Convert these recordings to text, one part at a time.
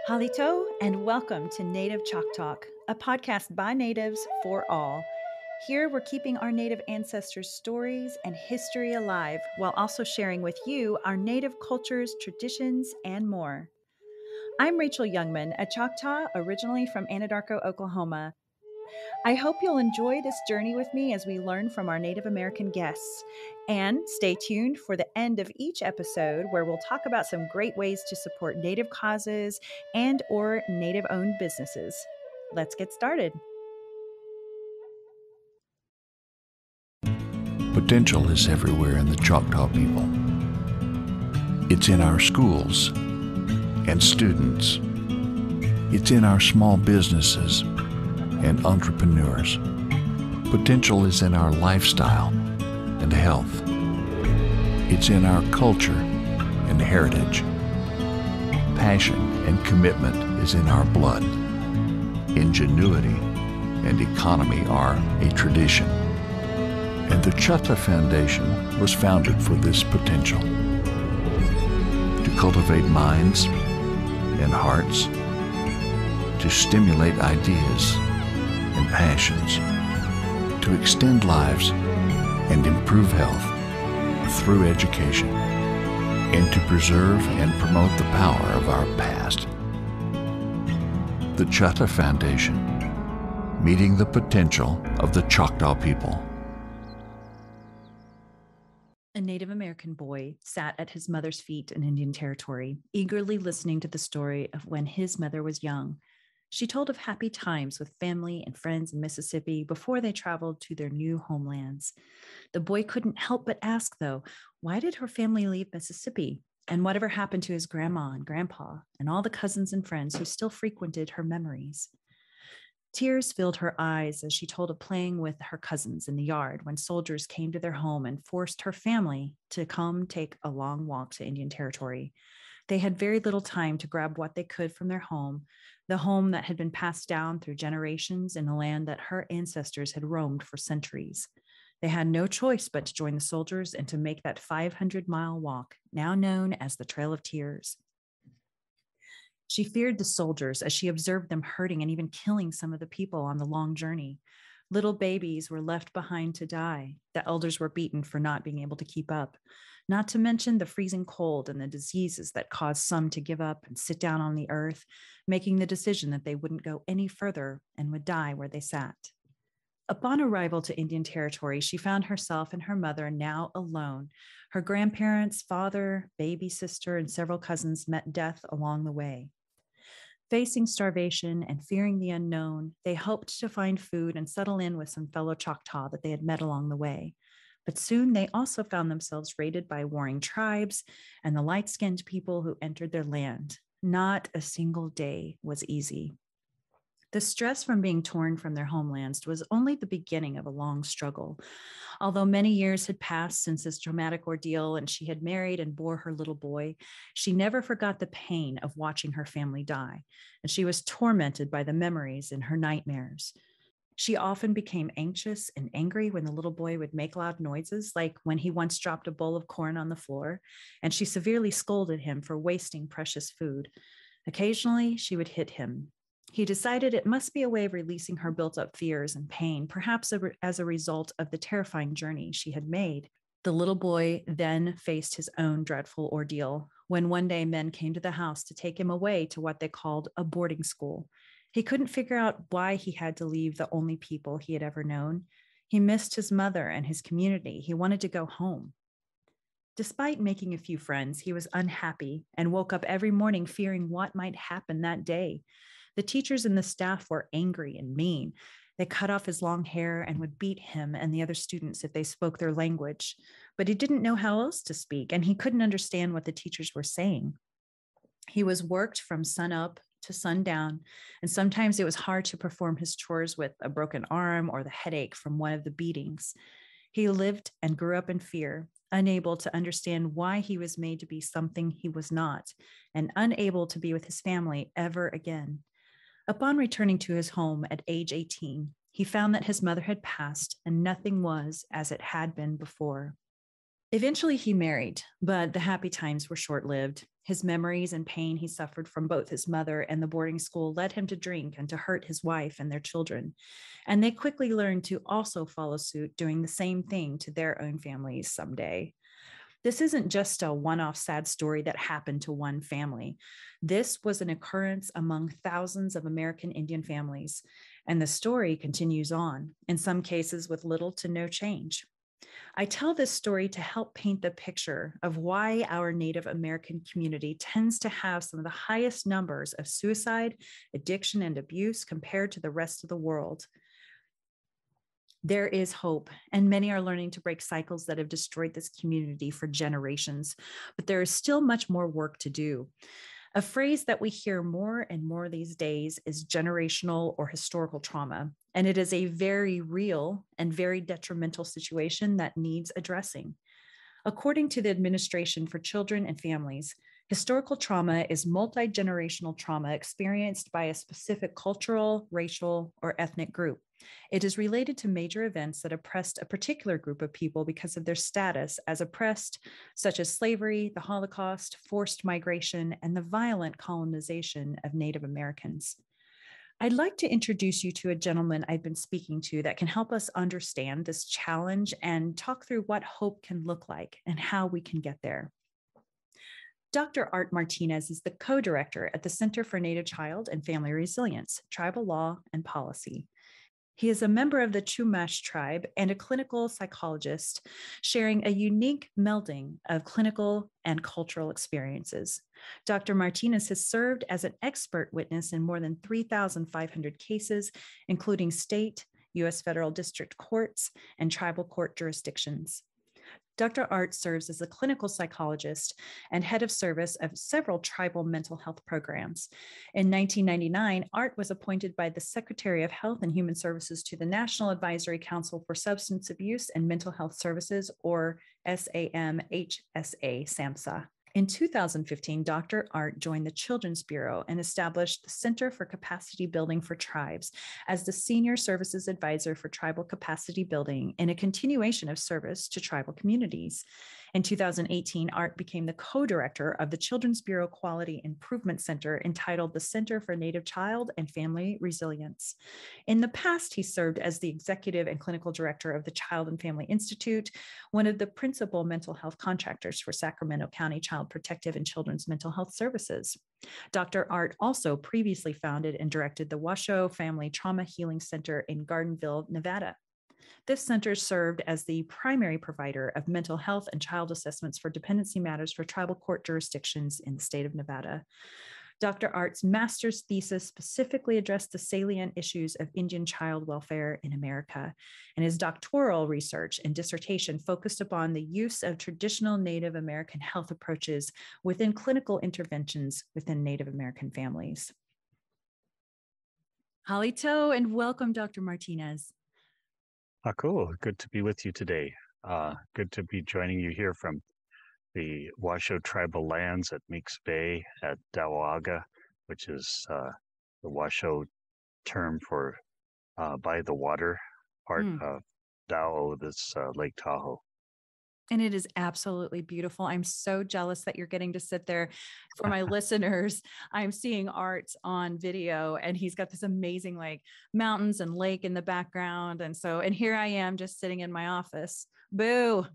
Halito, and welcome to Native Chalk Talk, a podcast by natives for all. Here, we're keeping our Native ancestors' stories and history alive while also sharing with you our Native cultures, traditions, and more. I'm Rachel Youngman, a Choctaw originally from Anadarko, Oklahoma. I hope you'll enjoy this journey with me as we learn from our Native American guests. And stay tuned for the end of each episode where we'll talk about some great ways to support Native causes and or Native-owned businesses. Let's get started. Potential is everywhere in the Choctaw people. It's in our schools and students. It's in our small businesses and entrepreneurs. Potential is in our lifestyle and health. It's in our culture and heritage. Passion and commitment is in our blood. Ingenuity and economy are a tradition. And the Choctaw Foundation was founded for this potential, to cultivate minds and hearts, to stimulate ideas and passions, to extend lives and improve health through education, and to preserve and promote the power of our past. The Choctaw Foundation, meeting the potential of the Choctaw people. A Native American boy sat at his mother's feet in Indian Territory, eagerly listening to the story of when his mother was young. She told of happy times with family and friends in Mississippi before they traveled to their new homelands. The boy couldn't help but ask, though, why did her family leave Mississippi? And whatever happened to his grandma and grandpa and all the cousins and friends who still frequented her memories? Tears filled her eyes as she told of playing with her cousins in the yard when soldiers came to their home and forced her family to come take a long walk to Indian Territory. They had very little time to grab what they could from their home, the home that had been passed down through generations in a land that her ancestors had roamed for centuries. They had no choice but to join the soldiers and to make that 500-mile walk, now known as the Trail of Tears. She feared the soldiers as she observed them hurting and even killing some of the people on the long journey. Little babies were left behind to die. The elders were beaten for not being able to keep up, not to mention the freezing cold and the diseases that caused some to give up and sit down on the earth, making the decision that they wouldn't go any further and would die where they sat. Upon arrival to Indian Territory, she found herself and her mother now alone. Her grandparents, father, baby sister, and several cousins met death along the way. Facing starvation and fearing the unknown, they hoped to find food and settle in with some fellow Choctaw that they had met along the way. But soon they also found themselves raided by warring tribes and the light-skinned people who entered their land. Not a single day was easy. The stress from being torn from their homelands was only the beginning of a long struggle. Although many years had passed since this traumatic ordeal and she had married and bore her little boy, she never forgot the pain of watching her family die, and she was tormented by the memories in her nightmares. She often became anxious and angry when the little boy would make loud noises, like when he once dropped a bowl of corn on the floor, and she severely scolded him for wasting precious food. Occasionally, she would hit him. He decided it must be a way of releasing her built-up fears and pain, perhaps as a result of the terrifying journey she had made. The little boy then faced his own dreadful ordeal when one day men came to the house to take him away to what they called a boarding school. He couldn't figure out why he had to leave the only people he had ever known. He missed his mother and his community. He wanted to go home. Despite making a few friends, he was unhappy and woke up every morning fearing what might happen that day. The teachers and the staff were angry and mean. They cut off his long hair and would beat him and the other students if they spoke their language. But he didn't know how else to speak, and he couldn't understand what the teachers were saying. He was worked from sunup to sundown, and sometimes it was hard to perform his chores with a broken arm or the headache from one of the beatings. He lived and grew up in fear, unable to understand why he was made to be something he was not, and unable to be with his family ever again. Upon returning to his home at age 18, he found that his mother had passed and nothing was as it had been before. Eventually, he married, but the happy times were short-lived. His memories and pain he suffered from both his mother and the boarding school led him to drink and to hurt his wife and their children. And they quickly learned to also follow suit, doing the same thing to their own families someday. This isn't just a one-off sad story that happened to one family. This was an occurrence among thousands of American Indian families, and the story continues on, in some cases with little to no change. I tell this story to help paint the picture of why our Native American community tends to have some of the highest numbers of suicide, addiction, and abuse compared to the rest of the world. There is hope, and many are learning to break cycles that have destroyed this community for generations, but there is still much more work to do. A phrase that we hear more and more these days is generational or historical trauma, and it is a very real and very detrimental situation that needs addressing. According to the Administration for Children and Families, historical trauma is multi-generational trauma experienced by a specific cultural, racial, or ethnic group. It is related to major events that oppressed a particular group of people because of their status as oppressed, such as slavery, the Holocaust, forced migration, and the violent colonization of Native Americans. I'd like to introduce you to a gentleman I've been speaking to that can help us understand this challenge and talk through what hope can look like and how we can get there. Dr. Art Martinez is the co-director at the Center for Native Child and Family Resilience, Tribal Law and Policy. He is a member of the Chumesh Tribe and a clinical psychologist, sharing a unique melding of clinical and cultural experiences. Dr. Martinez has served as an expert witness in more than 3,500 cases, including state, U.S. federal district courts, and tribal court jurisdictions. Dr. Art serves as a clinical psychologist and head of service of several tribal mental health programs. In 1999, Art was appointed by the Secretary of Health and Human Services to the National Advisory Council for Substance Abuse and Mental Health Services, or SAMHSA, SAMHSA. In 2015, Dr. Art joined the Children's Bureau and established the Center for Capacity Building for Tribes as the Senior Services Advisor for Tribal Capacity Building in a continuation of service to tribal communities. In 2018, Art became the co-director of the Children's Bureau Quality Improvement Center entitled the Center for Native Child and Family Resilience. In the past, he served as the executive and clinical director of the Child and Family Institute, one of the principal mental health contractors for Sacramento County Child Protective and Children's Mental Health Services. Dr. Art also previously founded and directed the Washoe Family Trauma Healing Center in Gardenville, Nevada. This center served as the primary provider of mental health and child assessments for dependency matters for tribal court jurisdictions in the state of Nevada. Dr. Art's master's thesis specifically addressed the salient issues of Indian child welfare in America, and his doctoral research and dissertation focused upon the use of traditional Native American health approaches within clinical interventions within Native American families. Halito, and welcome, Dr. Martinez. Cool. Good to be with you today. Good to be joining you here from the Washoe Tribal lands at Meeks Bay at Dawaga, which is the Washoe term for by the water part of Dao, this Lake Tahoe. And it is absolutely beautiful. I'm so jealous that you're getting to sit there. For my listeners, I'm seeing Art on video, and he's got this amazing like mountains and lake in the background. And here I am just sitting in my office. Boo.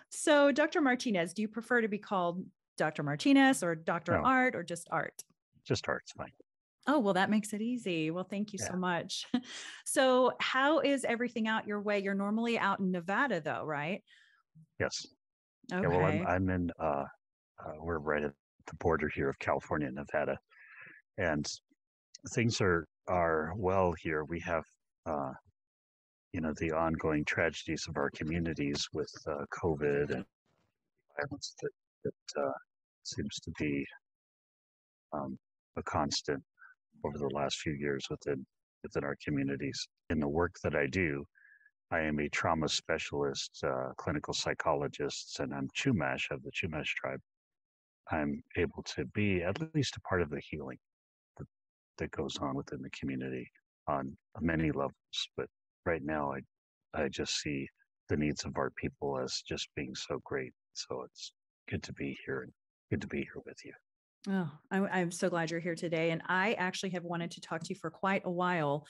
So, Dr. Martinez, do you prefer to be called Dr. Martinez or Dr. No. Art, or just Art? Just Art's fine. Oh, well, that makes it easy. Well, thank you so much. So how is everything out your way? You're normally out in Nevada though, right? Yes. Okay. Yeah, well, I'm in, we're right at the border here of California and Nevada, and things are well here. We have, the ongoing tragedies of our communities with COVID and violence that seems to be a constant over the last few years within our communities. In the work that I do, I am a trauma specialist, clinical psychologist, and I'm Chumesh of the Chumesh Tribe. I'm able to be at least a part of the healing that goes on within the community on many levels. But right now, I just see the needs of our people as just being so great. So good to be here. Good to be here with you. Oh, I'm so glad you're here today. And I actually have wanted to talk to you for quite a while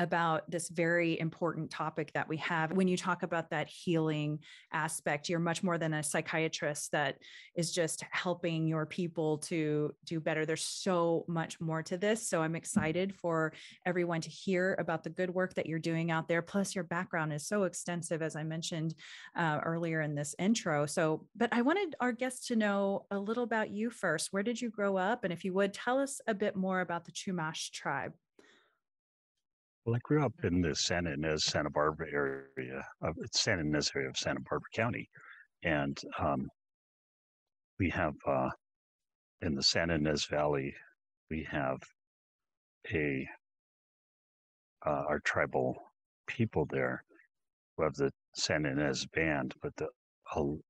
about this very important topic that we have. When you talk about that healing aspect, you're much more than a psychiatrist that is just helping your people to do better. There's so much more to this. So I'm excited for everyone to hear about the good work that you're doing out there. Plus, your background is so extensive, as I mentioned earlier in this intro. So, but I wanted our guests to know a little about you first. Where did you grow up? And if you would, tell us a bit more about the Chumash tribe. Well, I grew up in the Santa Ynez, Santa Barbara area, Santa Ynez area of Santa Barbara County. And we have, in the Santa Ynez Valley, we have our tribal people there who have the Santa Ynez Band, but a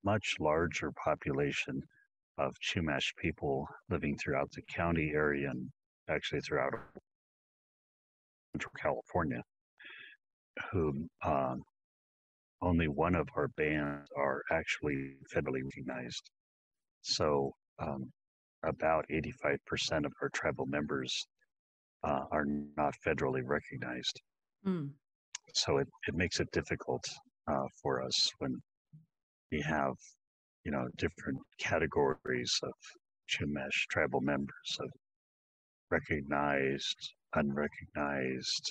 much larger population of Chumash people living throughout the county area and actually throughout Central California, who only one of our bands are actually federally recognized. So about 85% of our tribal members are not federally recognized. Mm. So it makes it difficult for us when we have, different categories of Chumash tribal members, of recognized, unrecognized,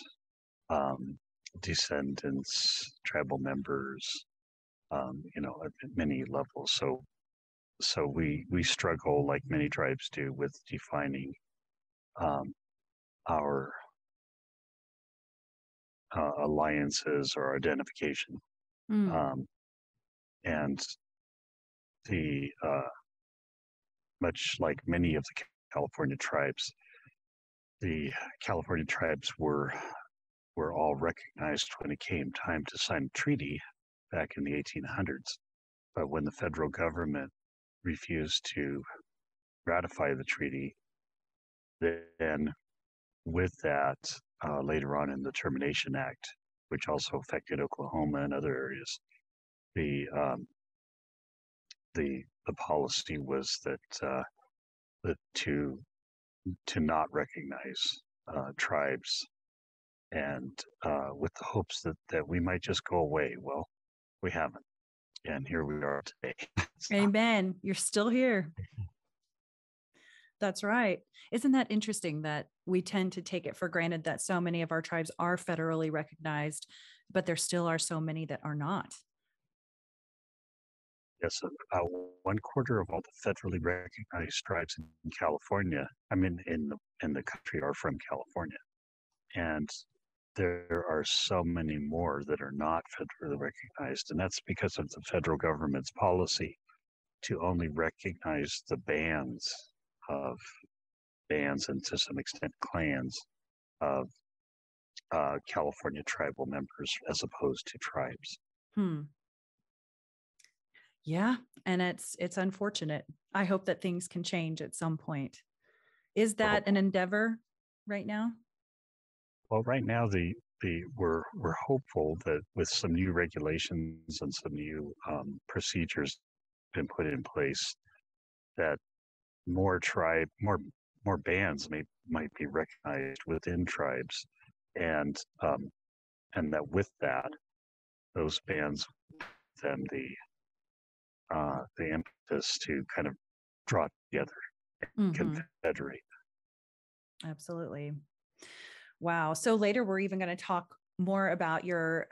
descendants, tribal members, at many levels. So we struggle, like many tribes do, with defining our alliances or identification. Mm. And the much like many of the California tribes, the California tribes were all recognized when it came time to sign a treaty back in the 1800s. But when the federal government refused to ratify the treaty, then with that, later on in the Termination Act, which also affected Oklahoma and other areas, the policy was that to not recognize tribes, and with the hopes that we might just go away. Well, we haven't, and here we are today. Amen. You're still here. That's right. Isn't that interesting that we tend to take it for granted that so many of our tribes are federally recognized, but there still are so many that are not? Yes, about 1/4 of all the federally recognized tribes in California, I mean, in the country, are from California, and there are so many more that are not federally recognized, and that's because of the federal government's policy to only recognize the bands and to some extent clans of California tribal members as opposed to tribes. Yeah, and it's unfortunate. I hope that things can change at some point. Is that an endeavor right now? Well, right now we're hopeful that with some new regulations and some new procedures been put in place, that more bands might be recognized within tribes, and that with that, those bands then the impetus to kind of draw together and confederate. Absolutely. Wow. So later we're even going to talk more about your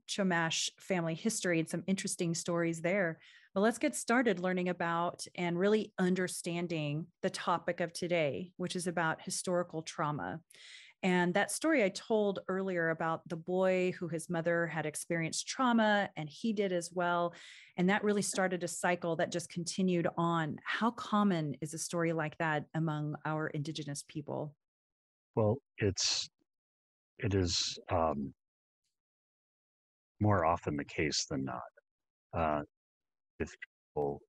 Chumash family history and some interesting stories there. But let's get started learning about and really understanding the topic of today, which is about historical trauma. And that story I told earlier about the boy who his mother had experienced trauma and he did as well. And that really started a cycle that just continued on. How common is a story like that among our Indigenous people? Well, it is more often the case than not. If people,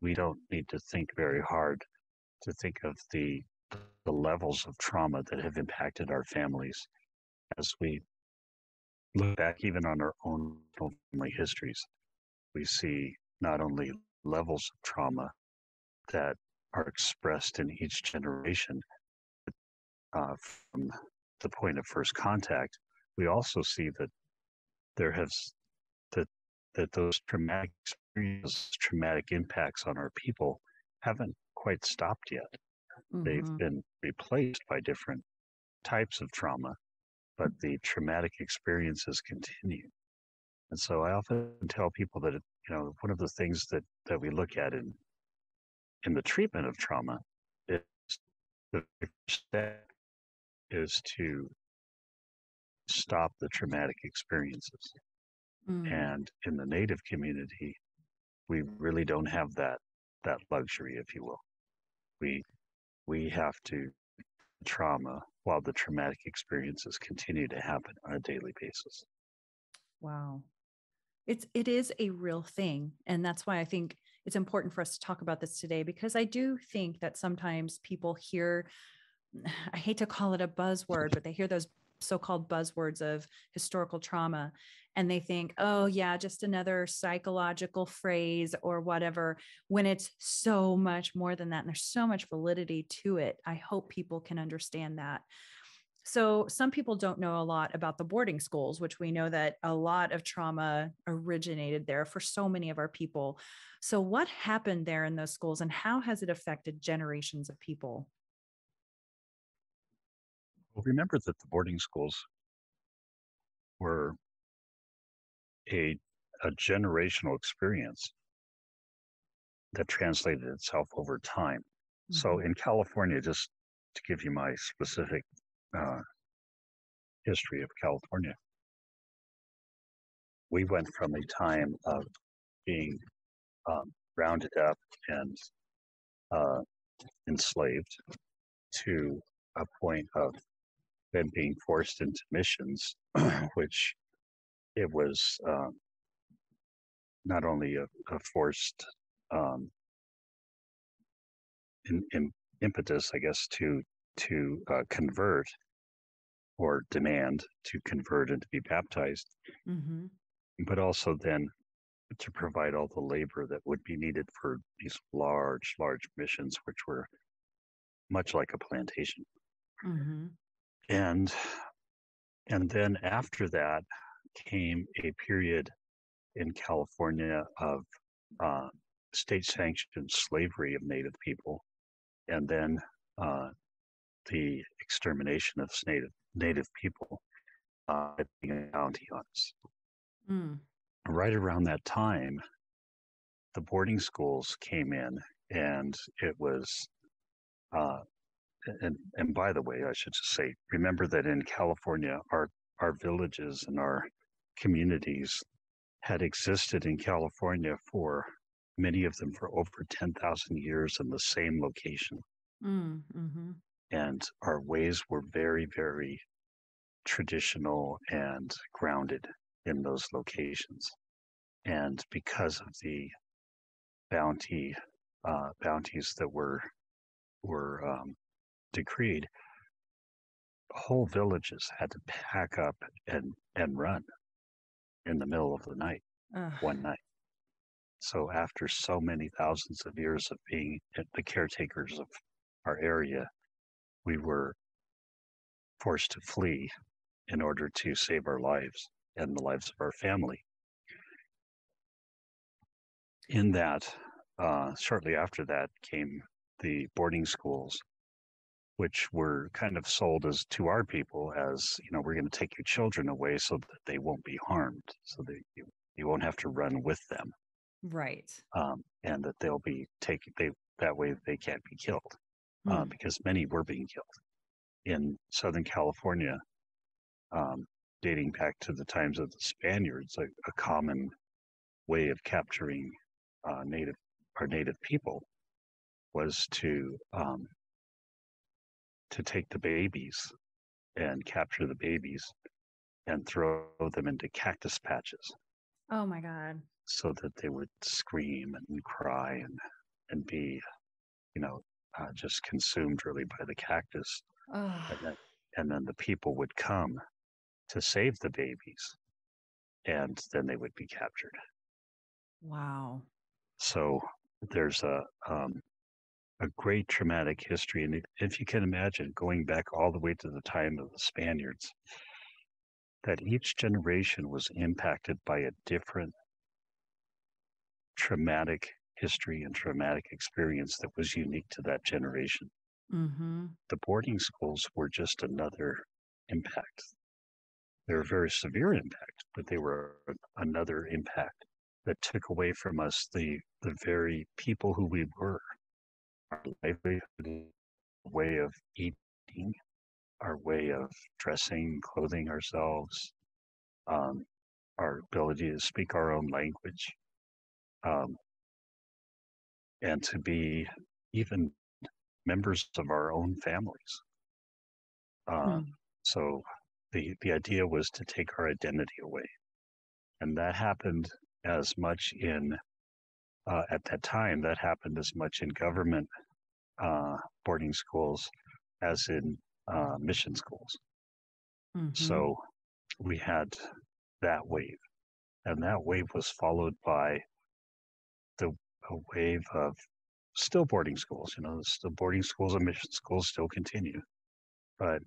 we don't need to think very hard to think of the levels of trauma that have impacted our families as we look back even on our own family histories. We see not only levels of trauma, that are expressed in each generation from the point of first contact, we also see that there has that those traumatic experiences, traumatic impacts on our people haven't quite stopped yet. They've been replaced by different types of trauma, but the traumatic experiences continue. And so I often tell people that, one of the things that we look at in the treatment of trauma is the first step is to stop the traumatic experiences. And in the Native community, we really don't have that luxury, if you will. We have to trauma while the traumatic experiences continue to happen on a daily basis. Wow. It is a real thing. And that's why I think it's important for us to talk about this today, because I do think that sometimes people hear, I hate to call it a buzzword, but they hear those so-called buzzwords of historical trauma and they think, oh yeah, just another psychological phrase or whatever, when it's so much more than that. And there's so much validity to it. I hope people can understand that. So some people don't know a lot about the boarding schools, which we know that a lot of trauma originated there for so many of our people. So what happened there in those schools and how has it affected generations of people? Well, remember that the boarding schools were a generational experience that translated itself over time. So in California, just to give you my specific history of California, we went from a time of being rounded up and enslaved to a point of them being forced into missions, which it was not only a forced impetus, I guess, to convert or demand to convert and to be baptized, but also then to provide all the labor that would be needed for these large missions, which were much like a plantation. And then after that came a period in California of state-sanctioned slavery of Native people, and then the extermination of Native people being a bounty on us. Right around that time, the boarding schools came in, and it was, and by the way, I should just say, remember that in California, our villages and our communities had existed in California for many of them for over 10,000 years in the same location. And our ways were very, very traditional and grounded in those locations. And because of the bounties that were decreed, whole villages had to pack up and run in the middle of the night, one night. So after so many thousands of years of being the caretakers of our area, we were forced to flee in order to save our lives and the lives of our family. In that, shortly after that came the boarding schools, which were kind of sold as to our people as, we're going to take your children away so that they won't be harmed, so that you won't have to run with them. Right. And that they'll be taken, that way they can't be killed, because many were being killed. In Southern California, dating back to the times of the Spaniards, a common way of capturing our native people was to take the babies and capture the babies and throw them into cactus patches. Oh my God. So that they would scream and cry and be, just consumed really by the cactus. And then the people would come to save the babies, and then they would be captured. Wow. So there's a great traumatic history. And if you can imagine going back all the way to the time of the Spaniards, that each generation was impacted by a different traumatic history and traumatic experience that was unique to that generation. Mm-hmm. The boarding schools were just another impact. They were a very severe impact, but they were another impact that took away from us the very people who we were, our livelihood, way of eating, our way of dressing, clothing ourselves, um, our ability to speak our own language, um, and to be even members of our own families. So the idea was to take our identity away. And that happened as much in, at that time, that happened as much in government boarding schools as in mission schools. Mm-hmm. So we had that wave. And that wave was followed by a wave of still boarding schools. You know, the boarding schools and mission schools still continue. But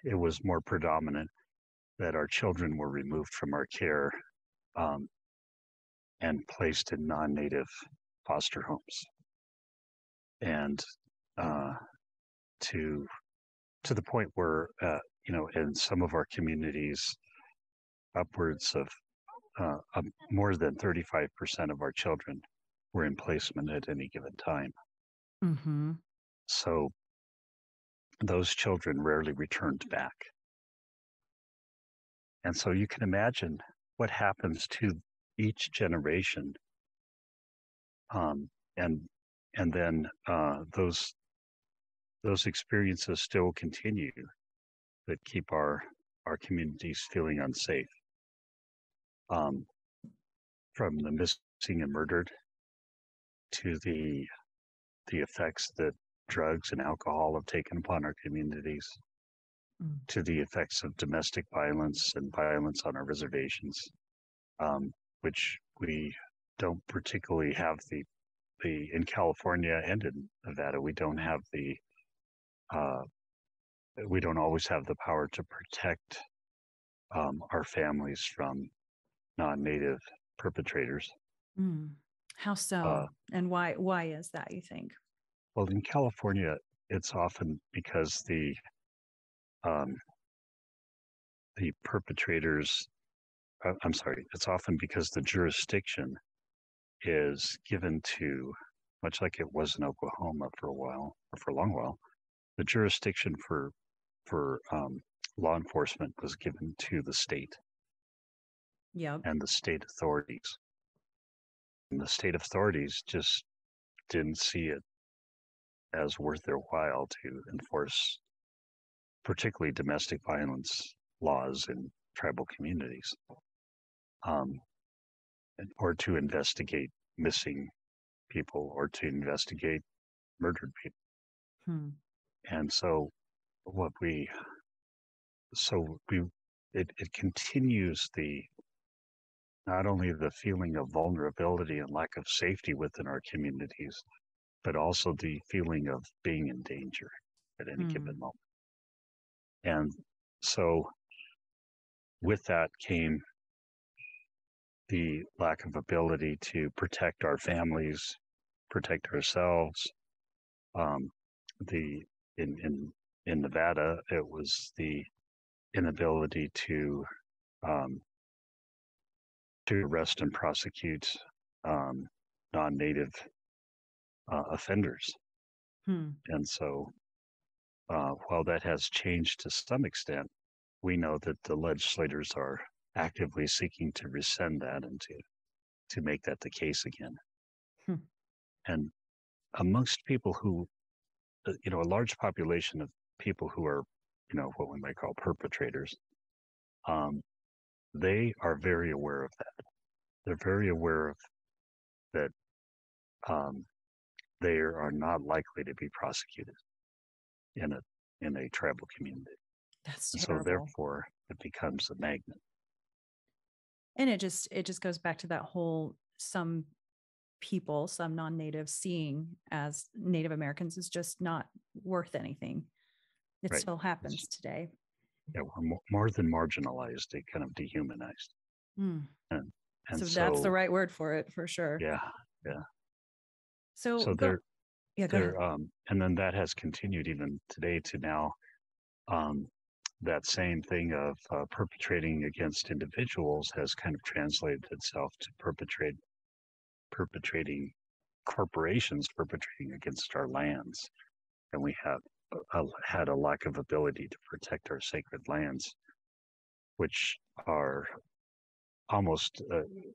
it was more predominant that our children were removed from our care and placed in non-native foster homes. And to the point where, you know, in some of our communities, upwards of more than 35% of our children were in placement at any given time. Mm-hmm. So those children rarely returned back. And so you can imagine what happens to each generation. And then those experiences still continue that keep our communities feeling unsafe. From the missing and murdered to the effects that drugs and alcohol have taken upon our communities, to the effects of domestic violence and violence on our reservations, which we don't particularly have the in California and in Nevada, we don't have we don't always have the power to protect our families from non-native perpetrators. How so? And why is that, you think? Well, in California, it's often because the perpetrators, I'm sorry, it's often because the jurisdiction is given to, much like it was in Oklahoma for a while, or for a long while, the jurisdiction for law enforcement was given to the state. Yep. And the state authorities. And the state authorities just didn't see it as worth their while to enforce particularly domestic violence laws in tribal communities, or to investigate missing people or to investigate murdered people. And so it continues not only the feeling of vulnerability and lack of safety within our communities, but also the feeling of being in danger at any given moment. And so with that came the lack of ability to protect our families, protect ourselves. In Nevada, it was the inability to arrest and prosecute non-native offenders. And so while that has changed to some extent, we know that the legislators are actively seeking to rescind that and to make that the case again. And amongst people who, you know, a large population of people who are, you know, what we might call perpetrators, they are very aware of that. They're very aware of that they are not likely to be prosecuted in a tribal community. That's terrible. So therefore, it becomes a magnet. And it just goes back to that whole, some people, some non-native, seeing as Native Americans is just not worth anything. It Right. still happens today. Yeah, we're more than marginalized, they kind of dehumanized. Mm. And So and that's the so right word for it, for sure. yeah, yeah. So So go, yeah, go ahead. and then that has continued even today to now. That same thing of perpetrating against individuals has kind of translated itself to perpetrating corporations perpetrating against our lands, and we have had a lack of ability to protect our sacred lands, which are almost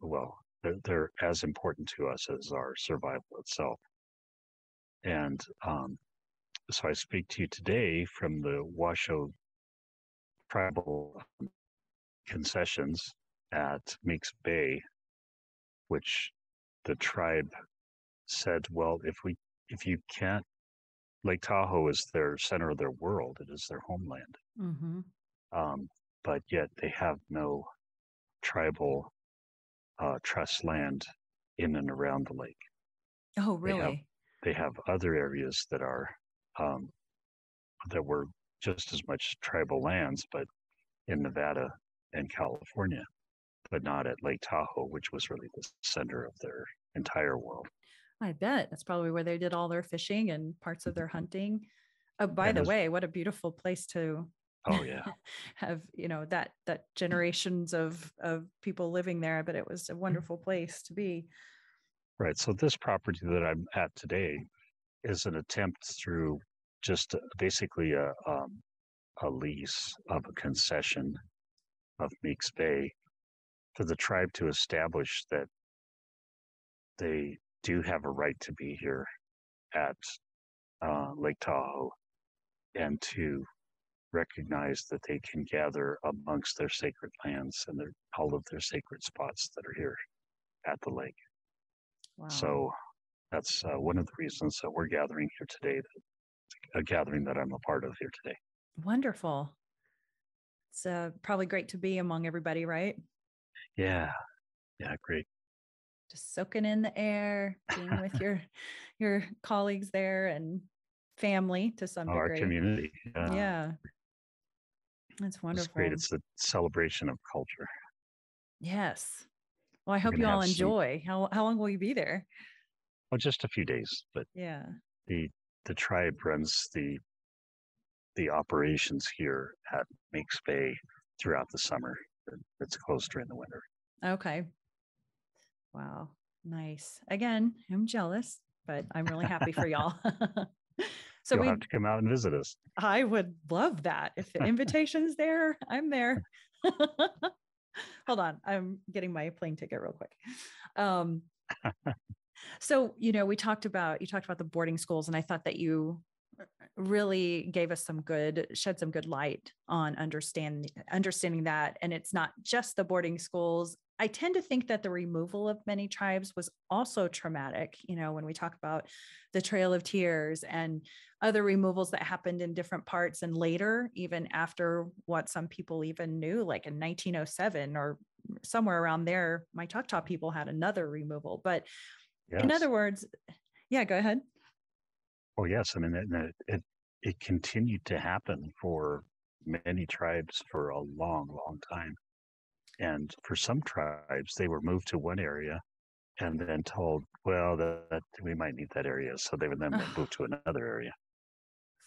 well, they're as important to us as our survival itself. And so I speak to you today from the Washoe Tribal Concessions at Meeks Bay, which the tribe said, well, if you can't, Lake Tahoe is their center of their world. It is their homeland. Mm-hmm. But yet they have no tribal trust land in and around the lake. Oh, They have really? they have other areas that are um, that were just as much tribal lands, but in Nevada and California, but not at Lake Tahoe, which was really the center of their entire world. I bet that's probably where they did all their fishing and parts of their hunting. Oh, by And the way, what a beautiful place to oh yeah, have, that generations of people living there. But it was a wonderful place to be. right. So this property that I'm at today is an attempt through just basically a lease of a concession of Meeks Bay for the tribe to establish that they do have a right to be here at Lake Tahoe, and to recognize that they can gather amongst their sacred lands and all of their sacred spots that are here at the lake. Wow. So that's one of the reasons that we're gathering here today, a gathering that I'm a part of here today. Wonderful. It's probably great to be among everybody, right? Yeah, great. Just soaking in the air, being with your colleagues there and family to some Our degree. community. Yeah. That's wonderful. It's great. It's the celebration of culture. Yes. Well, I hope you all enjoy. How long will you be there? Well, just a few days, but yeah, the tribe runs the operations here at Meeks Bay throughout the summer. It's closed during the winter. Okay. Wow. Nice. Again, I'm jealous, but I'm really happy for y'all. So you'll have to come out and visit us. I would love that. If the invitation's there, I'm there. Hold on. I'm getting my plane ticket real quick. So, you talked about the boarding schools, and I thought that you really gave us shed some good light on understanding that. And it's not just the boarding schools. I tend to think that the removal of many tribes was also traumatic. When we talk about the Trail of Tears and other removals that happened in different parts, and later, even after what some people even knew, like in 1907 or somewhere around there, my Choctaw people had another removal. But yes. In other words, yeah, go ahead. Oh, yes. I mean, it continued to happen for many tribes for a long, long time. And for some tribes, they were moved to one area and then told, well, that we might need that area. So they would then move to another area.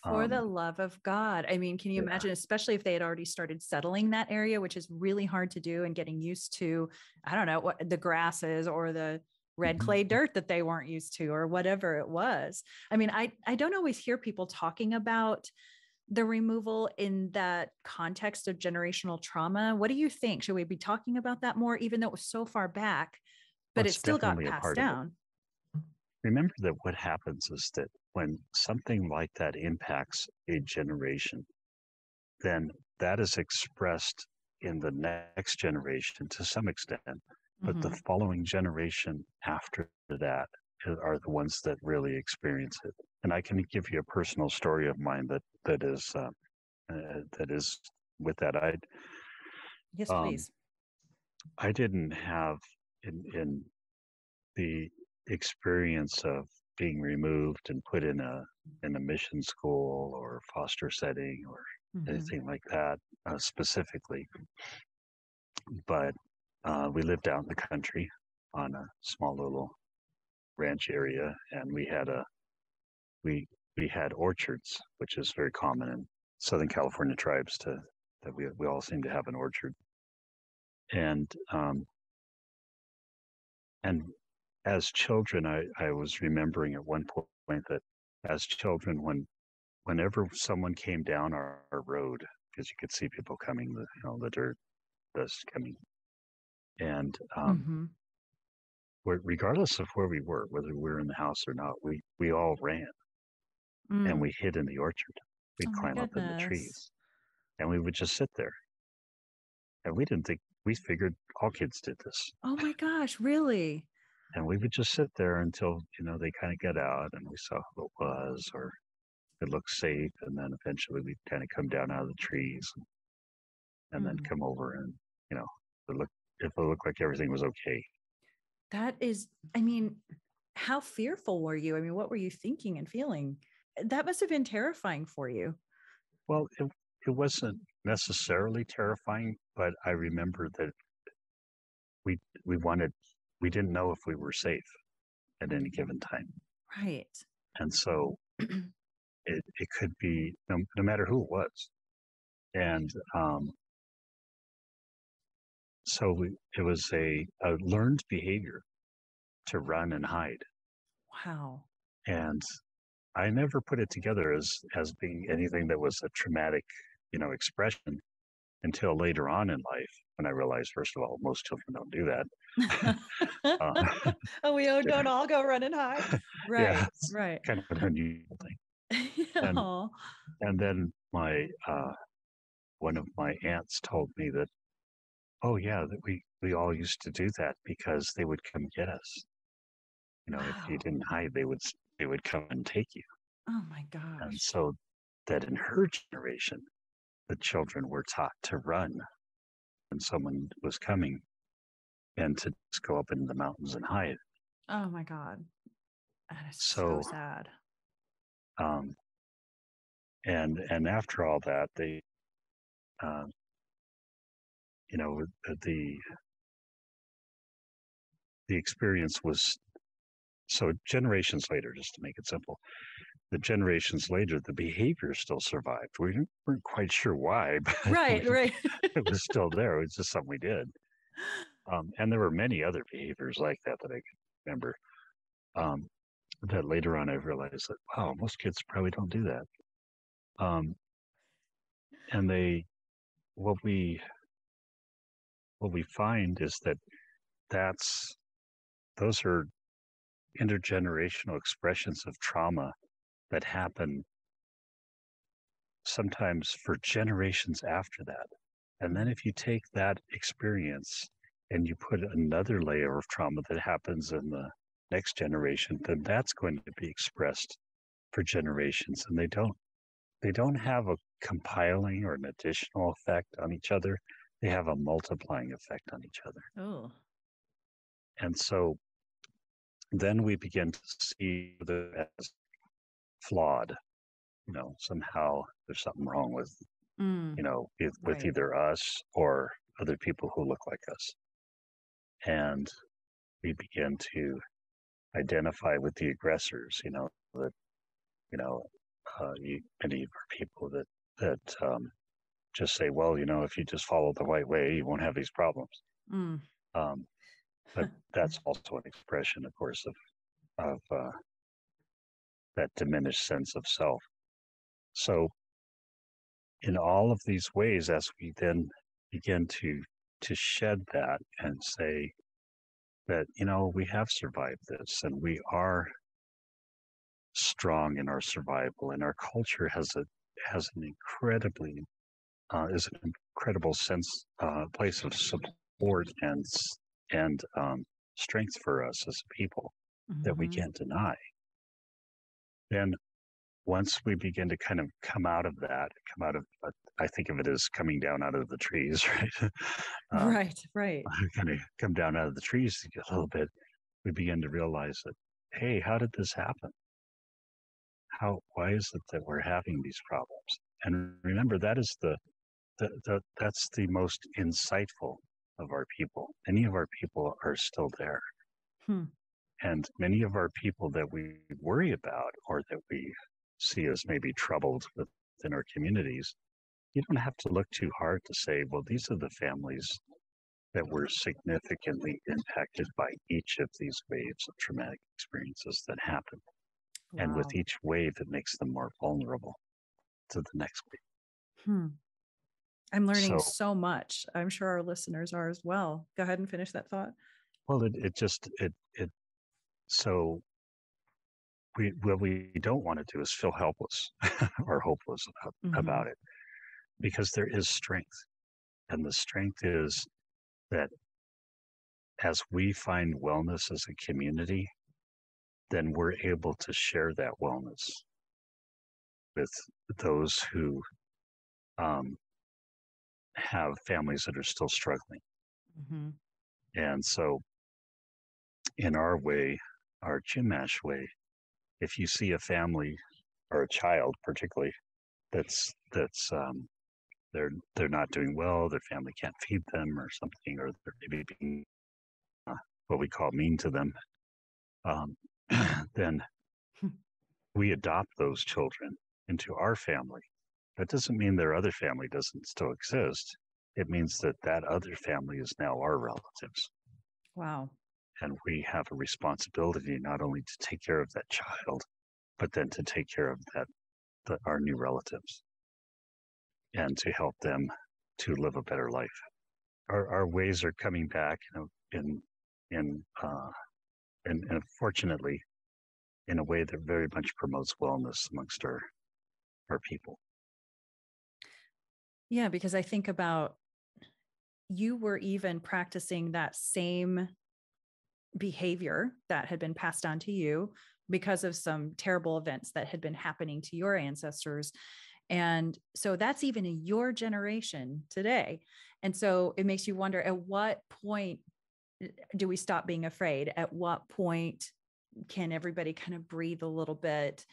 For the love of God. I mean, can you imagine, especially if they had already started settling that area, which is really hard to do, and getting used to, I don't know, what the grasses or the red clay dirt that they weren't used to, or whatever it was. I mean, I don't always hear people talking about the removal in that context of generational trauma. What do you think? Should we be talking about that more, even though it was so far back, but it still got passed down? Remember that what happens is that when something like that impacts a generation, then that is expressed in the next generation to some extent, but the following generation after that are the ones that really experience it. And I can give you a personal story of mine that is with that. Yes, please. I didn't have in the experience of being removed and put in a mission school or foster setting or anything like that specifically. But we lived out in the country on a small little ranch area, and we had orchards, which is very common in Southern California tribes that we all seem to have an orchard. And as children, I was remembering at one point that as children, whenever someone came down our road, because you could see people coming, the dirt dust coming, and regardless of where we were, whether we were in the house or not, we all ran and we hid in the orchard. We'd climb up in the trees, and we would just sit there. And we figured all kids did this. Oh my gosh, really? And we would just sit there until, they kind of got out and we saw who it was or it looked safe. And then eventually we'd kind of come down out of the trees and then come over and, if it looked like everything was okay. That is, how fearful were you? What were you thinking and feeling? That must have been terrifying for you. Well, it wasn't necessarily terrifying, but I remember that we didn't know if we were safe at any given time. Right. And so it could be no matter who it was. And so it was a learned behavior to run and hide. Wow. And I never put it together as being anything that was a traumatic, expression until later on in life when I realized, first of all, most children don't do that. We don't all go run and hide. Right, yeah, right. Kind of an unusual thing. And then one of my aunts told me that, oh yeah, that we all used to do that because they would come get us. If you didn't hide, they would come and take you. Oh my gosh. And so that in her generation, the children were taught to run when someone was coming and to just go up into the mountains and hide. Oh my God. That is so sad. And after all that, they, the experience was, so generations later, just to make it simple, the generations later, the behavior still survived. We weren't quite sure why, but right. It was still there. It was just something we did. And there were many other behaviors like that I can remember. That later on I realized that, wow, most kids probably don't do that. And what we find is that those are intergenerational expressions of trauma that happen sometimes for generations after that. And then if you take that experience and you put another layer of trauma that happens in the next generation, then that's going to be expressed for generations. And they don't have a compiling or an additional effect on each other. They have a multiplying effect on each other. Oh. And so then we begin to see that as flawed. Somehow there's something wrong with, with either us or other people who look like us. And we begin to identify with the aggressors, that, many of our people that just say, well, if you just follow the right way, you won't have these problems. But that's also an expression, of course, of that diminished sense of self. So in all of these ways, as we then begin to shed that and say that, we have survived this and we are strong in our survival, and our culture has an incredible sense, place of support and strength for us as a people that we can't deny. Then once we begin to kind of come out of that, I think of it as coming down out of the trees, right? Right. Kind of come down out of the trees a little bit. we begin to realize that, hey, how did this happen? Why is it that we're having these problems? And remember, that is that's the most insightful of our people. Many of our people are still there. Hmm. And many of our people that we worry about or that we see as maybe troubled within our communities, you don't have to look too hard to say, well, these are the families that were significantly impacted by each of these waves of traumatic experiences that happened. Wow. And with each wave, it makes them more vulnerable to the next wave. I'm learning so much. I'm sure our listeners are as well. Go ahead and finish that thought. Well, so what we don't want to do is feel helpless or hopeless about it, because there is strength. And the strength is that as we find wellness as a community, then we're able to share that wellness with those who have families that are still struggling. And so in our way, our Chumash way, if you see a family or a child particularly that's they're not doing well, their family can't feed them or something, or they're maybe being what we call mean to them, then we adopt those children into our family. That doesn't mean their other family doesn't still exist. It means that that other family is now our relatives. Wow. And we have a responsibility not only to take care of that child, but then to take care of our new relatives and to help them to live a better life. Our ways are coming back, and fortunately, in a way that very much promotes wellness amongst our people. Yeah, because I think about, you were even practicing that same behavior that had been passed on to you because of some terrible events that had been happening to your ancestors. And so that's even in your generation today. And so it makes you wonder, at what point do we stop being afraid? At what point can everybody kind of breathe a little bit?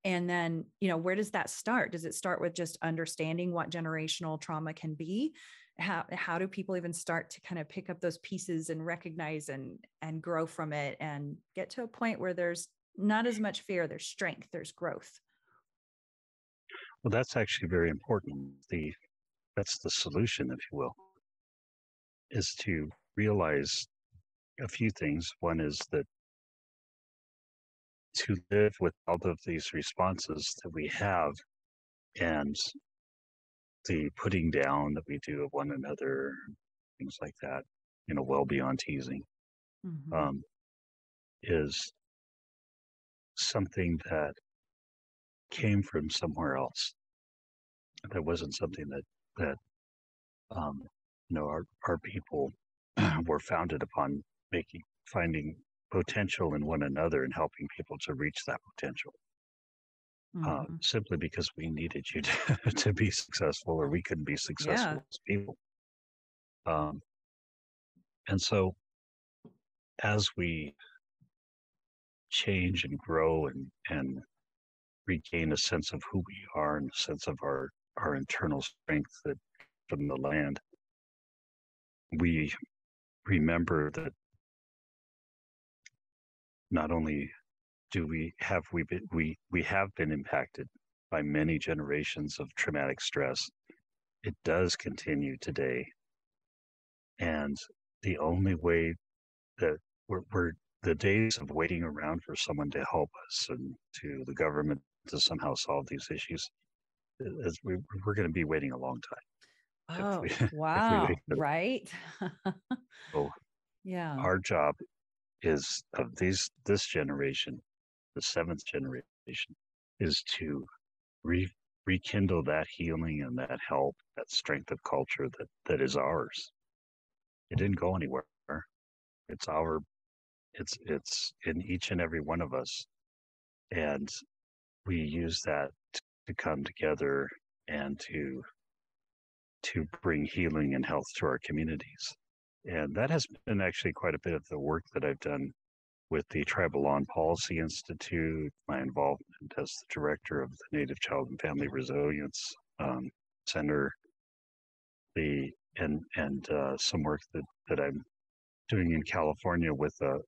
And then, where does that start? Does it start with just understanding what generational trauma can be? How do people even start to kind of pick up those pieces and recognize and grow from it and get to a point where there's not as much fear, there's strength, there's growth? Well, that's actually very important. That's the solution, if you will, is to realize a few things. One is that to live with all of these responses that we have and the putting down that we do of one another, things like that, well beyond teasing, is something that came from somewhere else. That wasn't something that our people were founded upon finding potential in one another and helping people to reach that potential. Simply because we needed you to be successful, or we couldn't be successful as people. And so as we change and grow and regain a sense of who we are and a sense of our internal strength that from the land, we remember that not only do we have been impacted by many generations of traumatic stress, it does continue today. And the only way that we're the days of waiting around for someone to help us and to the government to somehow solve these issues, we're going to be waiting a long time. Oh, wow. Right. So yeah. Our job is of this generation, the seventh generation, is to rekindle that healing and that help, that strength of culture that is ours. It didn't go anywhere. It's it's in each and every one of us. And we use that to come together and to bring healing and health to our communities. And that has been actually quite a bit of the work that I've done with the Tribal Law and Policy Institute, my involvement as the director of the Native Child and Family Resilience Center, and some work that I'm doing in California with a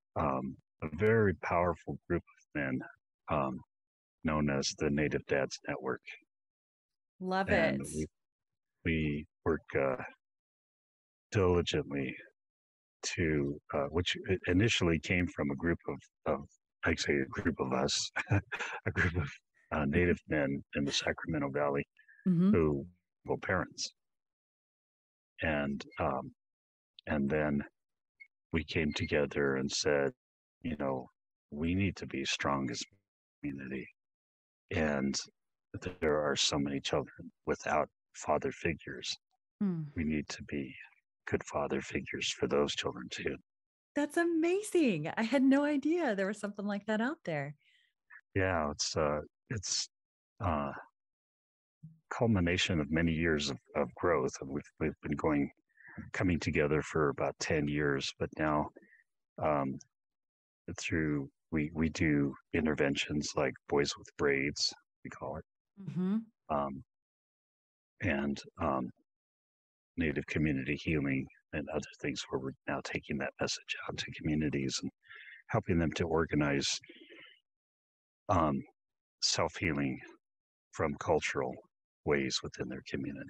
very powerful group of men known as the Native Dads Network. Love and it. we work diligently to, which initially came from a group of I'd say a group of us, a group of Native men in the Sacramento Valley who were parents. And then we came together and said, you know, we need to be strong as a community. And there are so many children without father figures. We need to be good father figures for those children too. That's amazing. I had no idea there was something like that out there. Yeah, it's culmination of many years of growth. We've been coming together for about 10 years, but now we do interventions like Boys with Braids, we call it, and Native community healing and other things, where we're now taking that message out to communities and helping them to organize self-healing from cultural ways within their community.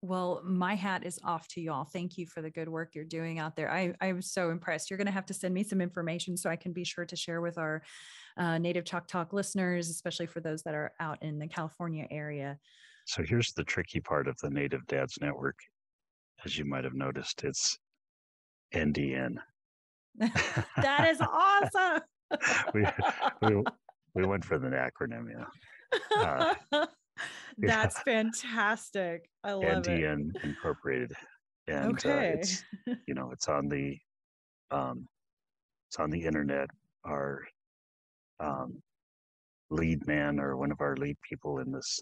Well, my hat is off to y'all. Thank you for the good work you're doing out there. I was so impressed. You're going to have to send me some information so I can be sure to share with our Native Chalk Talk listeners, especially for those that are out in the California area. So here's the tricky part of the Native Dads Network. As you might have noticed, it's NDN. That is awesome. we went for the acronym, That's fantastic. I love NDN Incorporated, and it's it's on the internet. Our lead man, or one of our lead people in this,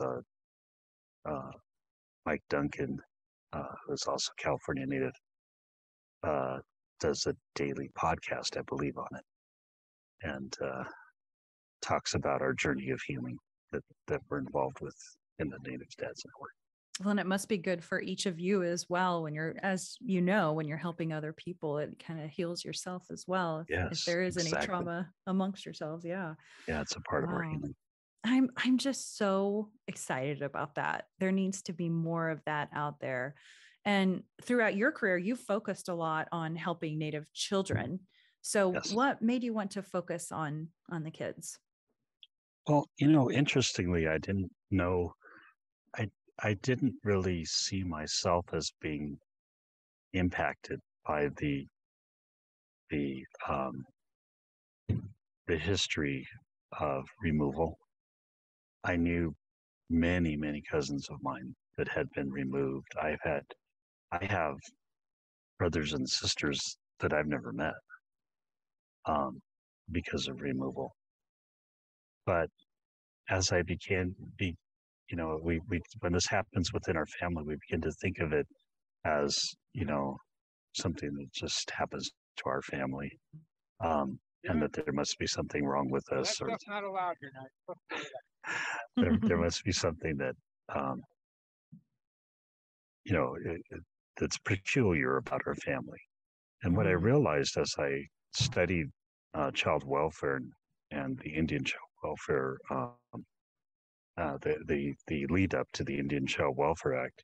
Mike Duncan, who's also California native, does a daily podcast, I believe, on it, and talks about our journey of healing that we're involved with in the Native Dads Network. Well, and it must be good for each of you as well. When you're, as you know, when you're helping other people, it kind of heals yourself as well. If there is any trauma amongst yourselves. Yeah. Yeah. It's a part of our healing. I'm just so excited about that. There needs to be more of that out there. And throughout your career, you focused a lot on helping Native children. So what made you want to focus on the kids? Well, interestingly, I didn't know, I didn't really see myself as being impacted by the history of removal. I knew many, many cousins of mine that had been removed. I have brothers and sisters that I've never met because of removal. But as I when this happens within our family, we begin to think of it as, something that just happens to our family, and that there must be something wrong with us. That's not allowed here. There must be something that, that's peculiar about our family. And what I realized as I studied child welfare and the Indian child welfare, the lead up to the Indian Child Welfare Act,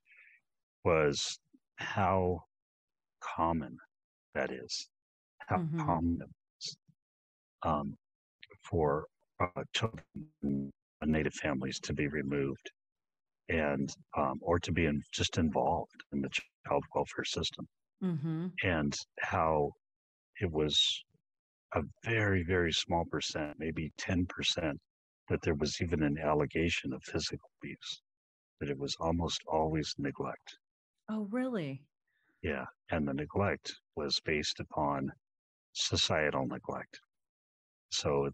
was how common that is, how common it is for children in Native families to be removed, and or to be just involved in the child welfare system, and how it was a very, very small percent, maybe 10%, that there was even an allegation of physical abuse, that it was almost always neglect. Oh, really? Yeah. And the neglect was based upon societal neglect. So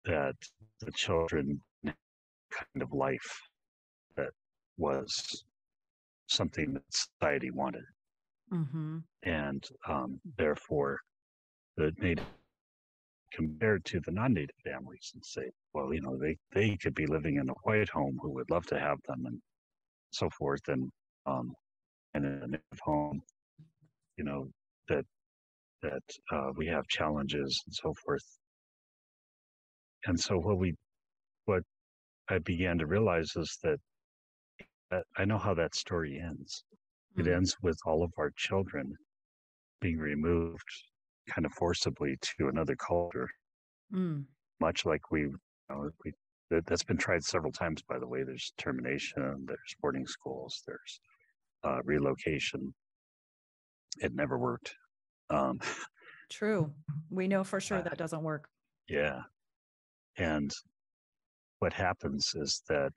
that the children kind of life that was something that society wanted. Mm-hmm. And therefore, the Native compared to the non-Native families and say, well, they could be living in a white home who would love to have them and so forth. Um, and in a Native home, you know, that we have challenges and so forth. And so what I began to realize is that I know how that story ends. It ends with all of our children being removed kind of forcibly to another culture, much like that's been tried several times, by the way. There's termination, there's boarding schools, there's relocation. It never worked. True. We know for sure that doesn't work. Yeah. And what happens is that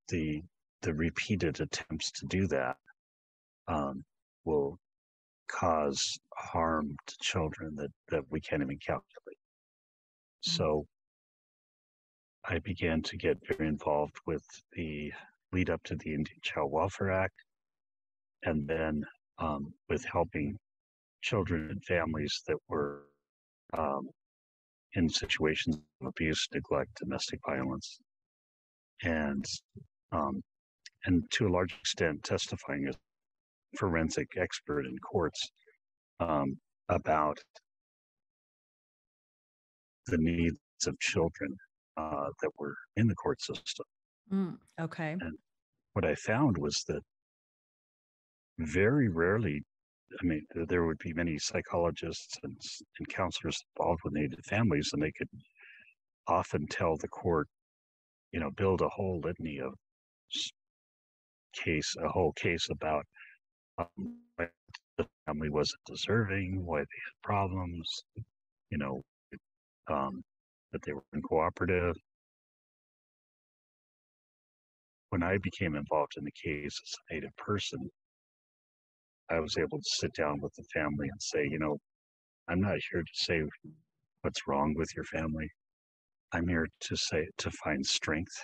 the repeated attempts to do that will cause harm to children that we can't even calculate. So I began to get very involved with the lead up to the Indian Child Welfare Act, and then with helping children and families that were in situations of abuse, neglect, domestic violence, and to a large extent testifying as forensic expert in courts about the needs of children that were in the court system. Okay. And what I found was that very rarely, I mean, there would be many psychologists and counselors involved with Native families, and they could often tell the court, build a whole litany of a whole case about why the family wasn't deserving, why they had problems, that they were uncooperative. When I became involved in the case as a Native person, I was able to sit down with the family and say, I'm not here to say what's wrong with your family. I'm here to find strength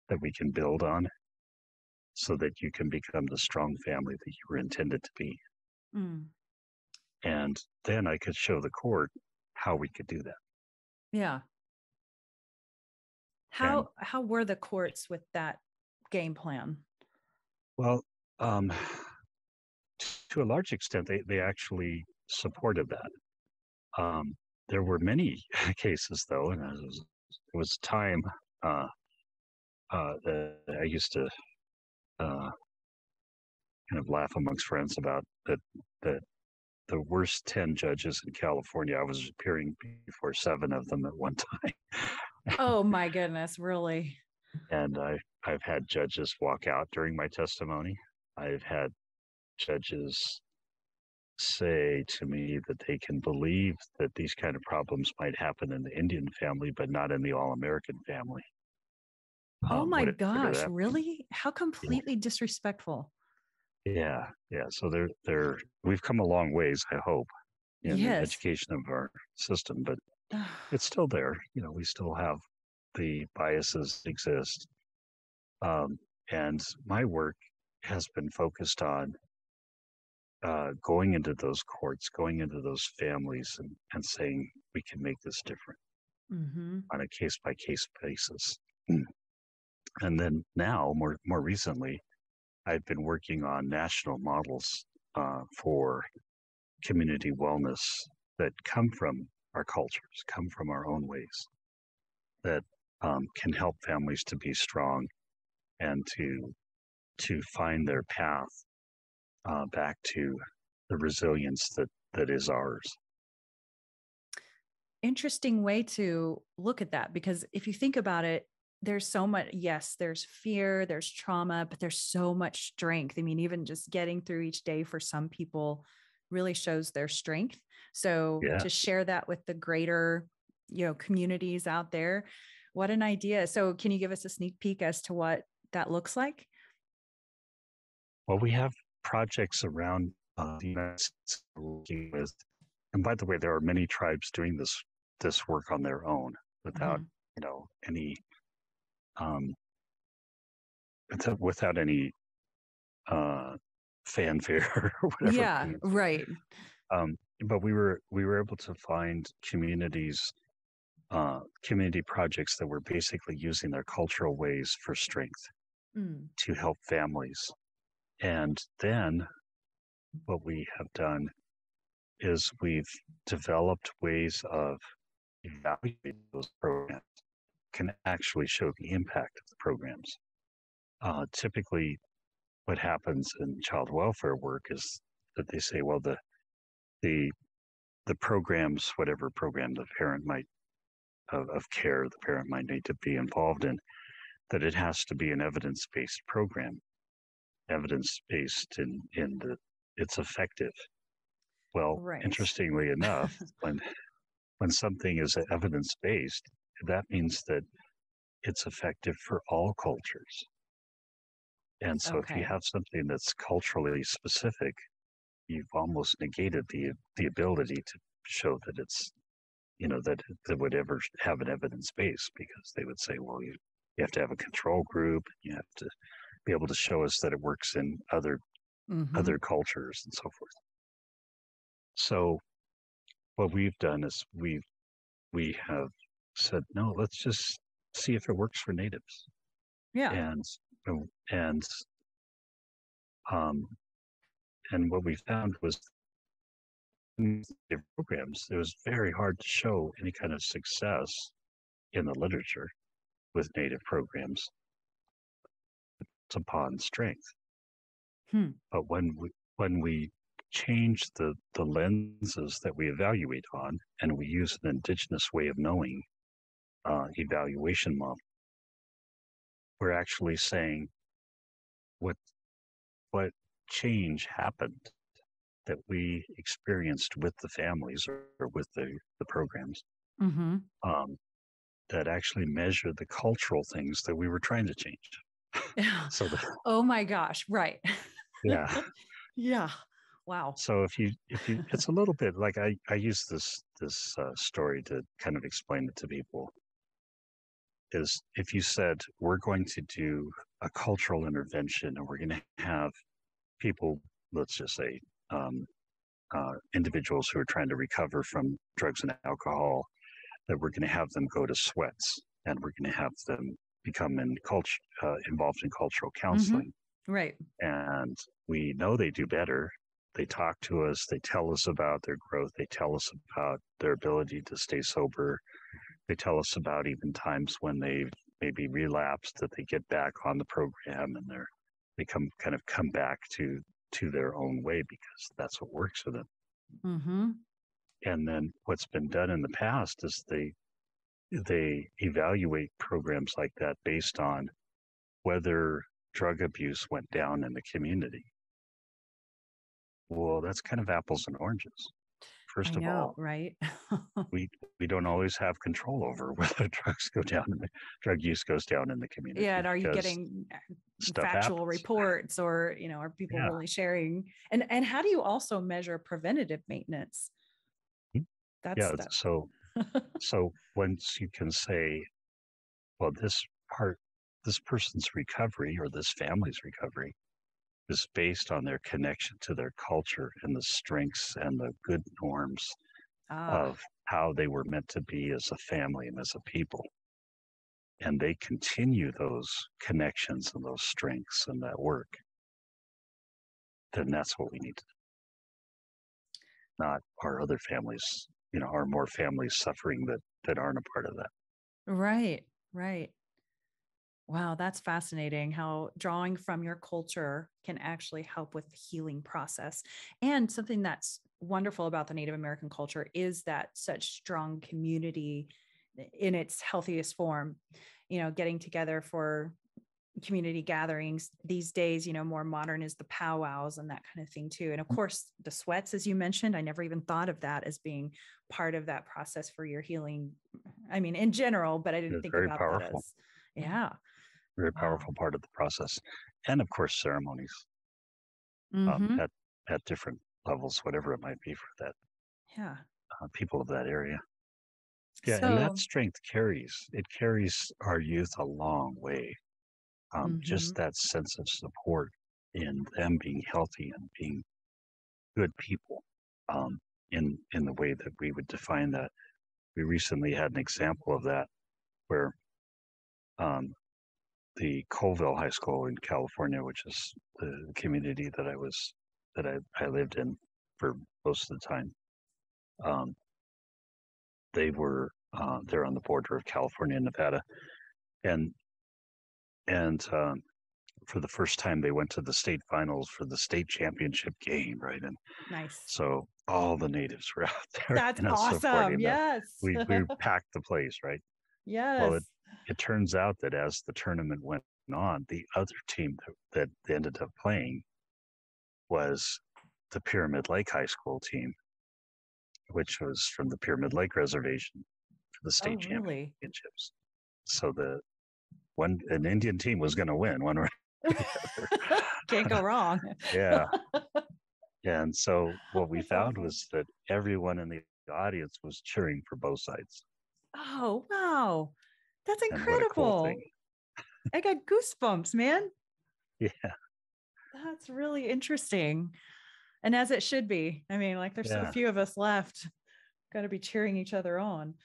that we can build on so that you can become the strong family that you were intended to be. And then I could show the court how we could do that. Yeah. How were the courts with that game plan? Well, to a large extent, they actually supported that. There were many cases, though, and it was time that I used to kind of laugh amongst friends about that the worst 10 judges in California, I was appearing before 7 of them at one time. Oh my goodness, really? And I've had judges walk out during my testimony. I've had judges say to me that they can believe that these kind of problems might happen in the Indian family, but not in the all-American family. Oh my gosh, really? How completely disrespectful. Yeah. So we've come a long ways, I hope, in the education of our system, but it's still there. We still have the biases exist. And my work has been focused on going into those courts, going into those families and saying we can make this different on a case-by-case basis. And then now, more recently, I've been working on national models for community wellness that come from our cultures, come from our own ways, that can help families to be strong and to find their path back to the resilience that is ours. Interesting way to look at that, because if you think about it, there's so much, yes, there's fear, there's trauma, but there's so much strength. I mean, even just getting through each day for some people really shows their strength. So to share that with the greater, communities out there, what an idea. So can you give us a sneak peek as to what that looks like? Well, we have projects around the United States working with, and by the way, there are many tribes doing this work on their own without, any without any fanfare or whatever. Yeah, right. But we were able to find communities, community projects that were basically using their cultural ways for strength Mm, to help families. And then what we have done is we've developed ways of evaluating those programs can actually show the impact of the programs. Typically, what happens in child welfare work is that they say, well, the the programs, whatever program the parent might of care the parent might need to be involved in, that it has to be an evidence-based program, evidence-based in the it's effective. Well, right. interestingly enough, when something is evidence-based, that means that it's effective for all cultures. And so if you Okay. have something that's culturally specific, you've almost negated the ability to show that it's, that would ever have an evidence base, because they would say, well, you have to have a control group, you have to be able to show us that it works in Mm-hmm. other cultures and so forth. So what we've done is we have said, no, let's just see if it works for natives. Yeah. And and um, and what we found was in the programs, it was very hard to show any kind of success in the literature with native programs upon strength. Hmm. But when we change the lenses that we evaluate on, and we use an indigenous way of knowing evaluation model, we're actually saying what what change happened that we experienced with the families or with the programs, Mm-hmm. um, that actually measure the cultural things that we were trying to change. So Oh my gosh. Right. yeah. Yeah. Wow. So if you it's a little bit like I use this story to kind of explain it to people, is if you said we're going to do a cultural intervention and we're going to have people, let's just say, um, individuals who are trying to recover from drugs and alcohol, that we're going to have them go to sweats and we're going to have them become involved in cultural Mm-hmm. counseling. Right. And we know they do better. They talk to us, they tell us about their growth, they tell us about their ability to stay sober, they tell us about even times when they've maybe relapsed, that they get back on the program and they come back to their own way because that's what works for them. Mm-hmm. And then what's been done in the past is they evaluate programs like that based on whether drug abuse went down in the community. Well, that's kind of apples and oranges. I First of know, all, right? we don't always have control over whether drug use goes down in the Yeah. community, And are you because getting stuff factual happens. reports, or, are people Yeah. really sharing? And how do you also measure preventative maintenance? That's Yeah. that. So once you can say, well, this person's recovery or this family's recovery is based on their connection to their culture and the strengths and the good norms Ah, of how they were meant to be as a family and as a people. And they continue those connections and those strengths and that work, then that's what we need to do. Not our other families, our more families suffering that aren't a part of that. right, right. Wow, that's fascinating how drawing from your culture can actually help with the healing process. And something that's wonderful about the Native American culture is that such strong community in its healthiest form, getting together for community gatherings these days, more modern is the powwows and that kind of thing too. And of course, the sweats, as you mentioned, I never even thought of that as being part of that process for your healing. I mean, in general, but I didn't It's think very about that powerful, as, yeah. very Wow. powerful part of the process. And of course, ceremonies, Mm-hmm. at different levels, whatever it might be for that Yeah. people of that area. Yeah, and that So, strength carries our youth a long way. mm-hmm. Just that sense of support in them being healthy and being good people, in the way that we would define that. We recently had an example of that where um, the Colville High School in California, which is the community that I lived in for most of the time, um, they're on the border of California and Nevada, and and for the first time they went to the state finals for the state championship game, right? And Nice. so all the natives were out there, That's awesome. supporting them. Yes. We packed the place, right? Well, Yes. it turns out that as the tournament went on, the other team that they ended up playing was the Pyramid Lake High School team, which was from the Pyramid Lake Reservation for the Oh, state really? championships. So an Indian team was going to win one or the other. Can't go wrong. Yeah. And so what we That's found awesome. was that everyone in the audience was cheering for both sides. Oh, wow. That's And what a cool incredible. thing. I got goosebumps, man. Yeah. That's really interesting. And as it should be. I mean, like there's so Yeah. few of us left. Got to be cheering each other on.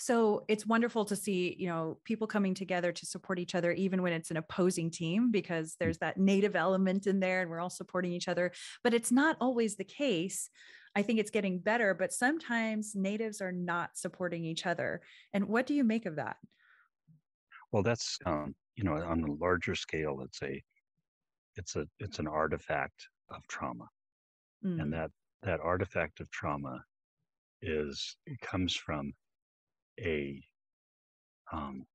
So it's wonderful to see, people coming together to support each other, even when it's an opposing team, because there's that native element in there and we're all supporting each other. But it's not always the case. I think it's getting better, but sometimes natives are not supporting each other. And what do you make of that? Well, that's on a larger scale, it's an artifact of trauma, and Mm. that artifact of trauma it comes from a um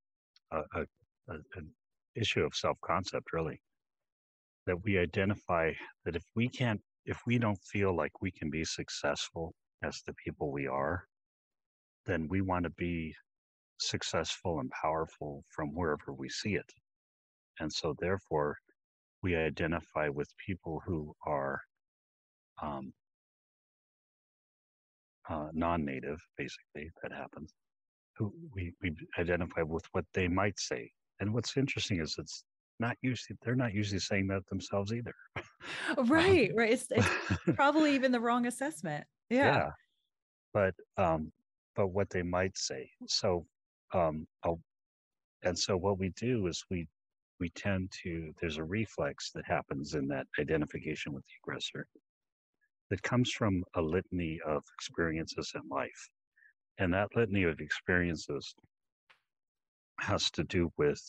an issue of self-concept, really, that we identify that if we don't feel like we can be successful as the people we are, then we want to be successful and powerful from wherever we see it. And so therefore we identify with people who are um, non-native, basically. That happens, who we identify with what they might say. And what's interesting is they're not usually saying that themselves either. Right. It's probably even the wrong assessment. Yeah. Yeah, but what they might say. So and so what we do is we tend to there's a reflex that happens in that identification with the aggressor that comes from a litany of experiences in life. And that litany of experiences has to do with,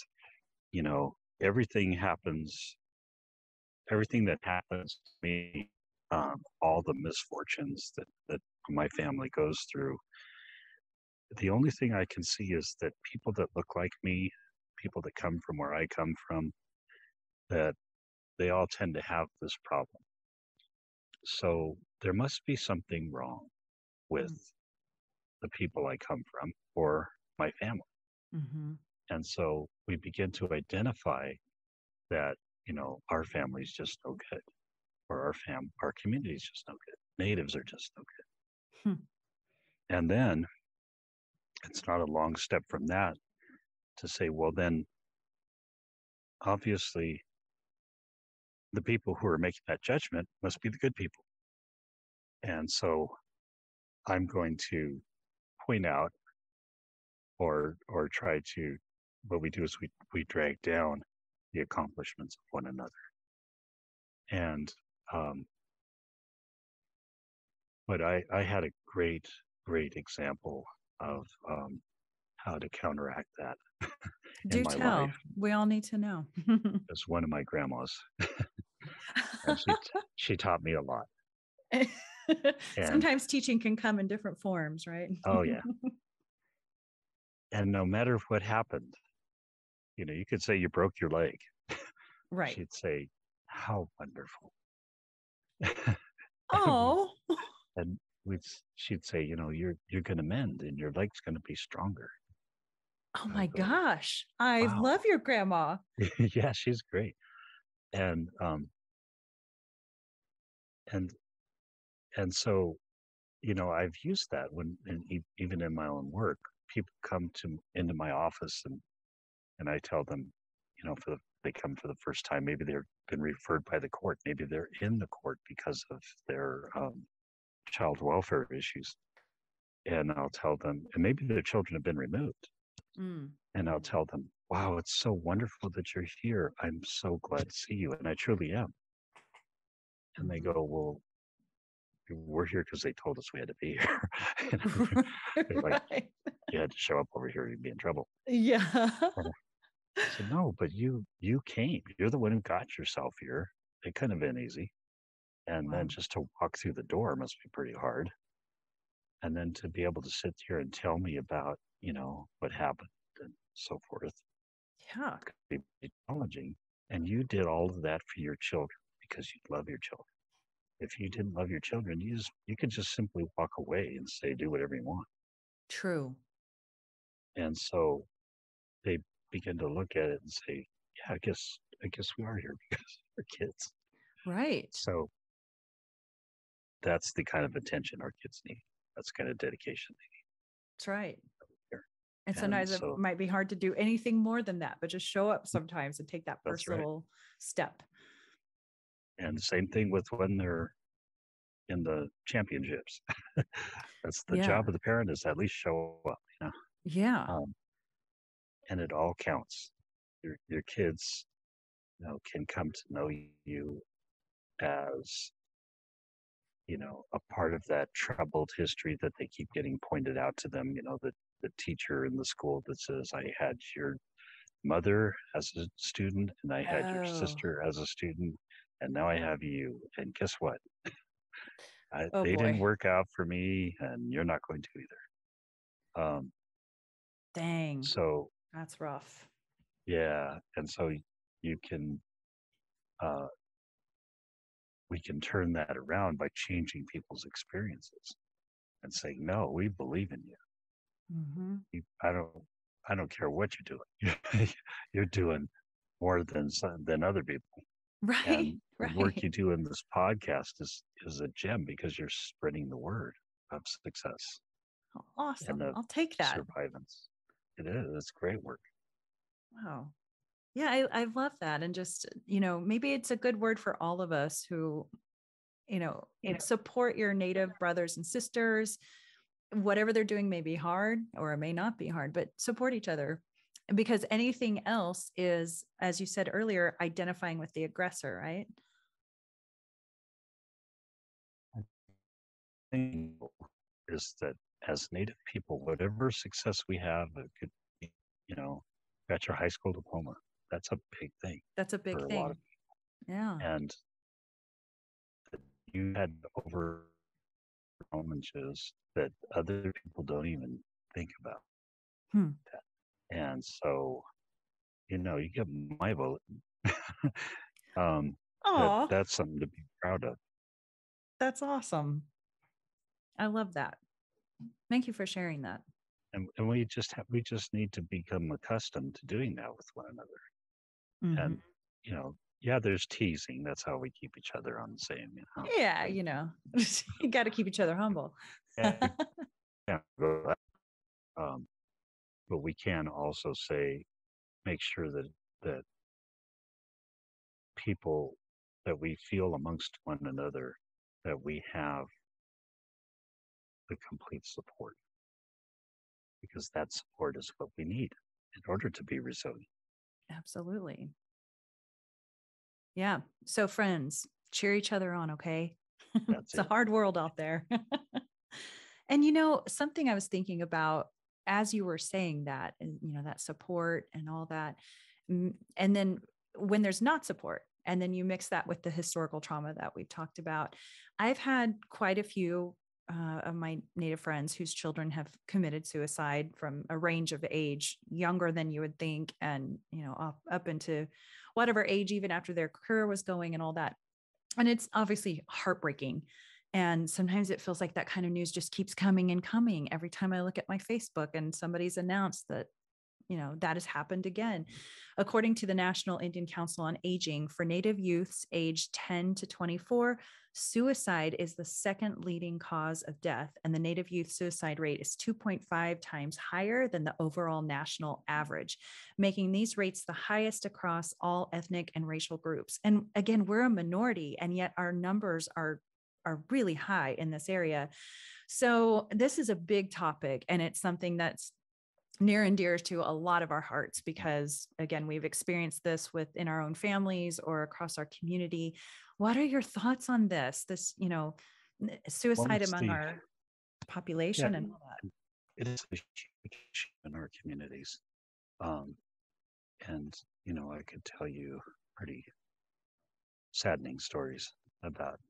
you know, everything happens, everything that happens to me, all the misfortunes that my family goes through. The only thing I can see is that people that look like me, people that come from where I come from, that they all tend to have this problem. So there must be something wrong with the people I come from or my family. Mm-hmm. And so we begin to identify that, our family's just no good, or our community's just no good. Natives are just no good. Hmm. And then it's not a long step from that to say, well, then obviously the people who are making that judgment must be the good people. And so I'm going to point out or try to, what we do is we drag down the accomplishments of one another. And but I had a great example of how to counteract that in Do my tell. life. We all need to know. As one of my grandmas, and she taught me a lot. And Sometimes teaching can come in different forms, right? oh yeah, and no matter what happened, you could say you broke your leg. Right. She'd say, "How wonderful!" Oh, and she'd say, you're going to mend, and your leg's going to be stronger. oh I my go, gosh. I wow. love your grandma. Yeah, she's great. And and and so I've used that even in my own work. People come into my office, and I tell them, for they come for the first time. Maybe they've been referred by the court. Maybe they're in the court because of their child welfare issues. And I'll tell them, and maybe their children have been removed. And I'll tell them, wow, it's so wonderful that you're here. I'm so glad to see you. And I truly am. And they go, well, we're here because they told us we had to be here. They're like, Right. you had to show up over here, you'd be in trouble. Yeah. And I said, no, but you came. You're the one who got yourself here. It couldn't have been easy. And then just to walk through the door must be pretty hard. And then to be able to sit here and tell me about, what happened and so forth. Yeah. Could be challenging. And you did all of that for your children because you love your children. If you didn't love your children, you could just simply walk away and say, do whatever you want. True. And so they begin to look at it and say, yeah, I guess we are here because we're kids. Right. So that's the kind of attention our kids need. That's the kind of dedication they need. That's right. And sometimes it might be hard to do anything more than that, but just show up sometimes and take that first little step. And the same thing with when they're in the championships. That's the job of the parent, is at least show up, Yeah. And it all counts. Your kids, can come to know you as, a part of that troubled history that they keep getting pointed out to them. The teacher in the school that says, I had your mother as a student and I had your sister as a student, and now I have you. And guess what? They didn't work out for me, and you're not going to either. Dang. So that's rough. Yeah. And so you can, we can turn that around by changing people's experiences and saying, no, we believe in you. Mm-hmm. I don't care what you're doing. You're doing more than other people. Right. And the work you do in this podcast is a gem because you're spreading the word of success. Oh, awesome. I'll take that. Survivance. It is. It's great work. Wow. Yeah, I love that. And just, maybe it's a good word for all of us who, support your Native brothers and sisters. Whatever they're doing may be hard or it may not be hard, but support each other. Because anything else is, as you said earlier, identifying with the aggressor, right? I think is that as Native people, whatever success we have, it could be, got your high school diploma. That's a big thing. That's a big thing. A lot of people. Yeah. And you had over challenges that other people don't even think about. That. And so, you get my vote. That's something to be proud of. That's awesome. I love that. Thank you for sharing that. And we just need to become accustomed to doing that with one another. And there's teasing. That's how we keep each other on the same. Yeah, you got to keep each other humble. But we can also make sure that people that we feel amongst one another, that we have the complete support, because that support is what we need in order to be resilient. Absolutely. Yeah. So friends, cheer each other on, okay? It's a hard world out there. And something I was thinking about as you were saying that, and that support and all that, and then when there's not support, and then you mix that with the historical trauma that we've talked about, I've had quite a few of my Native friends whose children have committed suicide from a range of age, younger than you would think, and up into whatever age, even after their career was going and all that. And it's obviously heartbreaking. And sometimes it feels like that kind of news just keeps coming and coming every time I look at my Facebook and somebody's announced that that has happened again. According to the National Indian Council on Aging, for Native youths aged 10 to 24, suicide is the second leading cause of death, and the Native youth suicide rate is 2.5 times higher than the overall national average, making these rates the highest across all ethnic and racial groups. And again, we're a minority, and yet our numbers are really high in this area. So this is a big topic, and it's something that's near and dear to a lot of our hearts because, again, we've experienced this within our own families or across our community. What are your thoughts on this? Suicide among our population and all that. It is a huge issue in our communities. And, I could tell you pretty saddening stories about,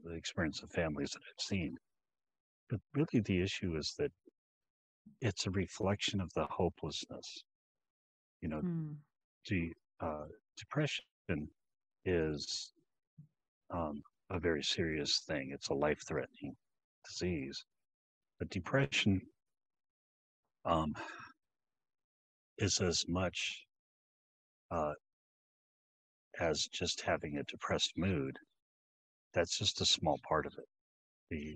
the experience of families that I've seen. But really the issue is that it's a reflection of the hopelessness. Depression is a very serious thing. It's a life-threatening disease. But depression is as much as just having a depressed mood. That's just a small part of it. The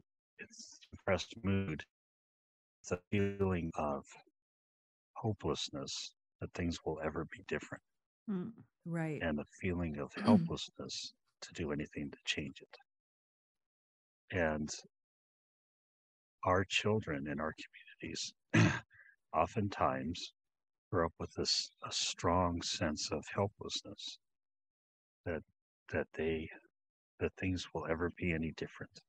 depressed mood, the feeling of hopelessness that things will ever be different. Right. And the feeling of helplessness to do anything to change it. And our children in our communities oftentimes grow up with a strong sense of helplessness that things will ever be any different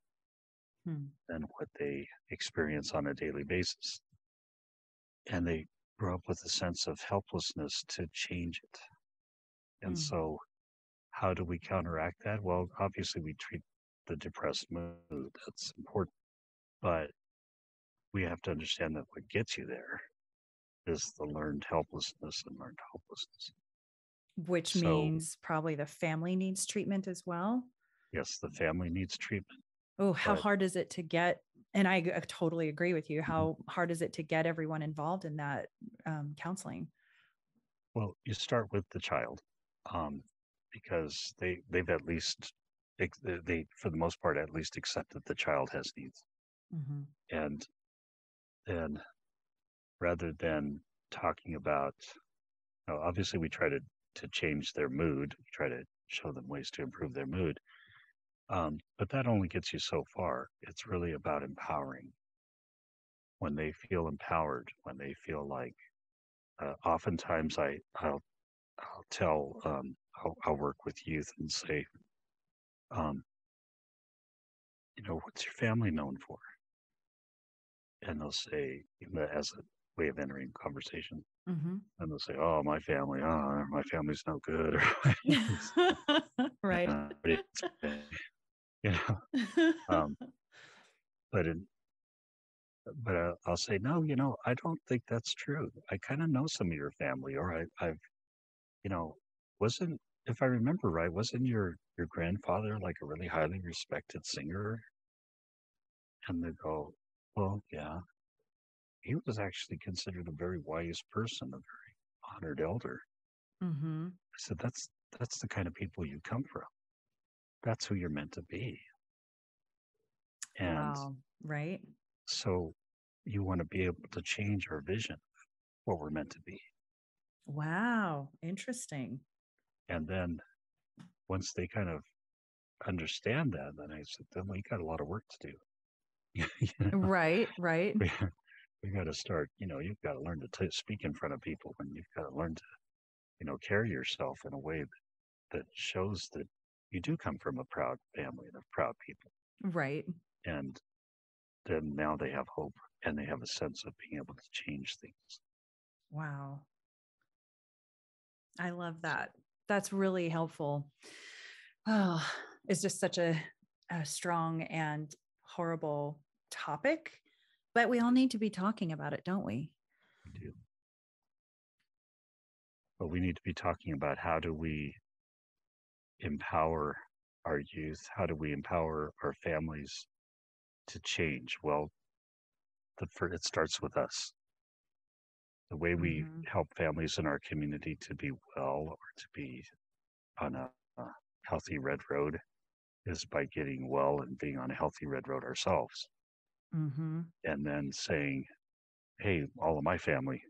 than what they experience on a daily basis. And they grow up with a sense of helplessness to change it. And so how do we counteract that? Well, obviously we treat the depressed mood. That's important. But we have to understand that what gets you there is the learned helplessness and learned hopelessness. Which means probably the family needs treatment as well. Yes, the family needs treatment. Oh, how hard is it to get, and I totally agree with you, how hard is it to get everyone involved in that counseling? Well, you start with the child because they've at least, they for the most part, at least accept that the child has needs. And then rather than talking about, obviously we try to change their mood, we try to show them ways to improve their mood. But that only gets you so far. It's really about empowering. When they feel empowered, when they feel like, oftentimes I'll tell, I'll work with youth and say, what's your family known for? And they'll say, as a way of entering conversation, and they'll say, "Oh, my family's no good," right? But I'll say, no, I don't think that's true. I kind of know some of your family, or I've, if I remember right, wasn't your grandfather like a really highly respected singer? And they go, well, yeah, he was actually considered a very wise person, a very honored elder. I said, that's the kind of people you come from. That's who you're meant to be. And wow, right. So you want to be able to change our vision of what we're meant to be. Wow, interesting. And then once they kind of understand that, then I said, then we got a lot of work to do. Right. We got to start, you've got to learn to speak in front of people, and you've got to learn to, carry yourself in a way that shows that you do come from a proud family and of proud people. Right. And then now they have hope and they have a sense of being able to change things. Wow. I love that. That's really helpful. Oh, it's just such a strong and horrible topic, but we all need to be talking about it, don't we? We do. But we need to be talking about how do we empower our youth? How do we empower our families to change? Well, it starts with us. The way we Mm-hmm. help families in our community to be well or to be on a healthy red road is by getting well and being on a healthy red road ourselves. Mm-hmm. And then saying, hey, all of my family,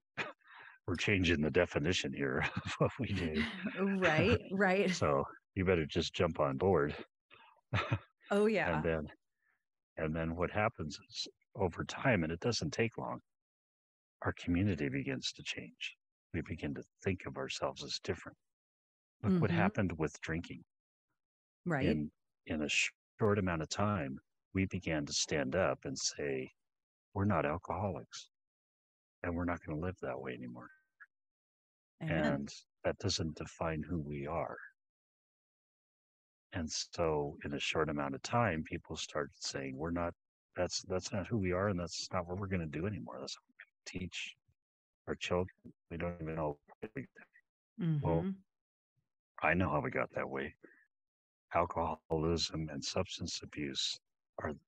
we're changing the definition here of what we do. Right, right. So you better just jump on board. Oh and yeah. then and then what happens is over time, and it doesn't take long, our community begins to change. We begin to think of ourselves as different. Look what Mm-hmm. happened with drinking. Right. In a short amount of time, we began to stand up and say, we're not alcoholics and we're not going to live that way anymore. Amen. And that doesn't define who we are. And so in a short amount of time, people start saying, we're not, that's not who we are. And that's not what we're going to do anymore. That's what we're going to teach our children. We don't even know. Well, Mm-hmm. I know how we got that way. Alcoholism and substance abuse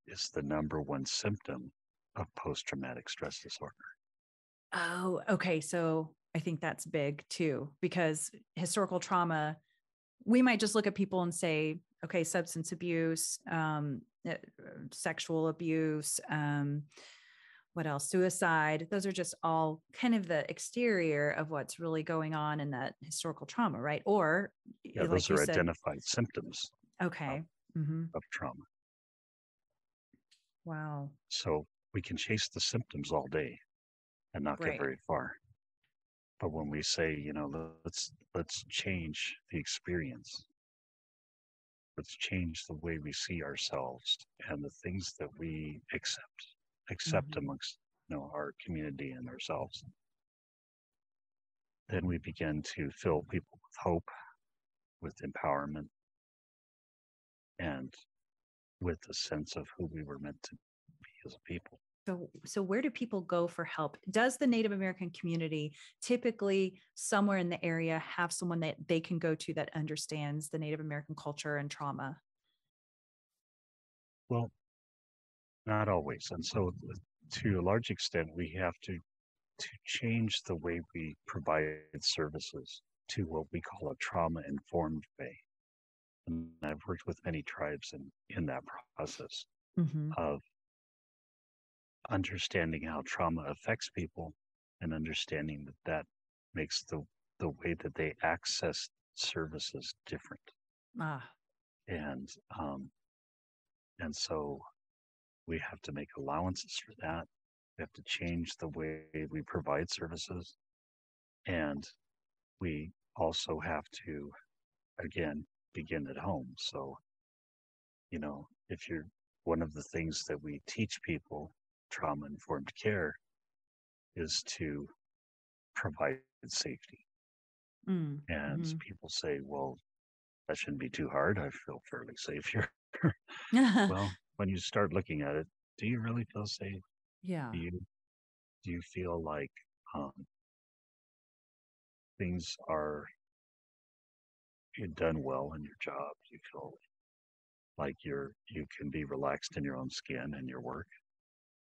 is the number one symptom of post-traumatic stress disorder. Oh, okay. So I think that's big too, because historical trauma, we might just look at people and say, okay, substance abuse, sexual abuse, what else? Suicide. Those are just all kind of the exterior of what's really going on in that historical trauma, right? Or Yeah, like those you are said, identified symptoms of, okay. Mm-hmm. of trauma. Wow. So we can chase the symptoms all day and not get Right. very far. But when we say, let's change the experience, let's change the way we see ourselves and the things that we accept Mm-hmm. amongst our community and ourselves, then we begin to fill people with hope, with empowerment, and with a sense of who we were meant to be as a people. So where do people go for help? Does the Native American community typically somewhere in the area have someone that they can go to that understands the Native American culture and trauma? Well, not always. And so to a large extent, we have to change the way we provide services to what we call a trauma-informed way. And I've worked with many tribes in that process Mm-hmm. of understanding how trauma affects people and understanding that makes the way that they access services different. Ah, And um, and so we have to make allowances for that. We have to change the way we provide services. And we also have to, again, begin at home. So, if you're one of the things that we teach people, trauma informed care, is to provide safety. And mm-hmm. people say, well, that shouldn't be too hard. I feel fairly safe here. Well, when you start looking at it, do you really feel safe? Yeah. Do you feel like um, things are done well in your job? Do you feel like you can be relaxed in your own skin and your work?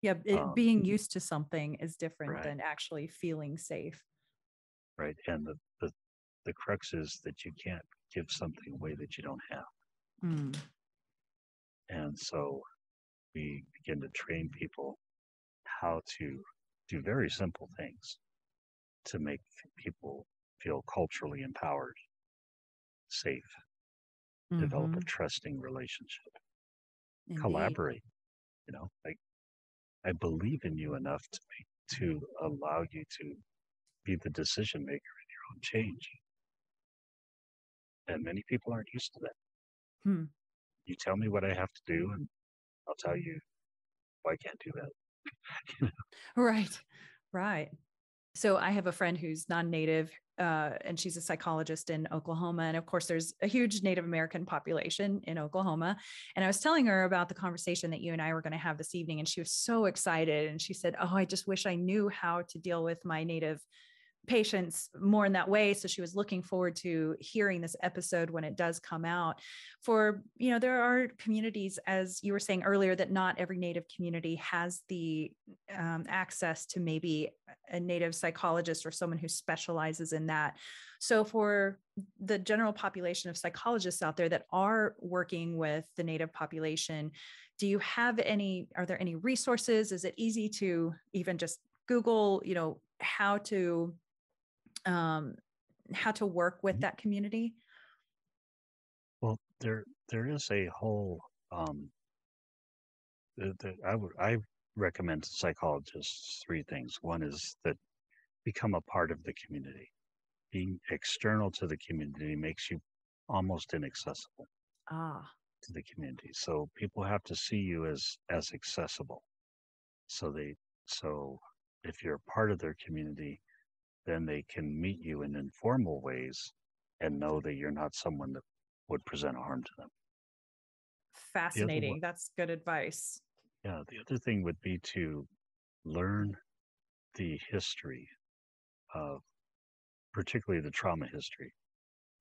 Yeah. Um, Being used to something is different right, than actually feeling safe. right. And the crux is that you can't give something away that you don't have. Mm. And so we begin to train people how to do very simple things to make people feel culturally empowered, safe, develop a Mm-hmm. trusting relationship, Indeed. collaborate. Like I believe in you enough to allow you to be the decision maker in your own change. And many people aren't used to that. Hmm. You tell me what I have to do, and I'll tell you why I can't do that. Right. Right. So I have a friend who's non-native, and she's a psychologist in Oklahoma. And of course, there's a huge Native American population in Oklahoma. And I was telling her about the conversation that you and I were going to have this evening, and she was so excited. And she said, "Oh, I just wish I knew how to deal with my Native patience more in that way. So she was looking forward to hearing this episode when it does come out. For, there are communities, as you were saying earlier, that not every Native community has the access to maybe a Native psychologist or someone who specializes in that. So for the general population of psychologists out there that are working with the Native population, are there any resources? Is it easy to even just Google, how to work with that community? Well, there is a whole I recommend to psychologists three things. One is that become a part of the community. Being external to the community makes you almost inaccessible to the community. So people have to see you as accessible. So if you're a part of their community, then they can meet you in informal ways and know that you're not someone that would present harm to them. Fascinating. That's good advice. Yeah. The other thing would be to learn the history of, particularly the trauma history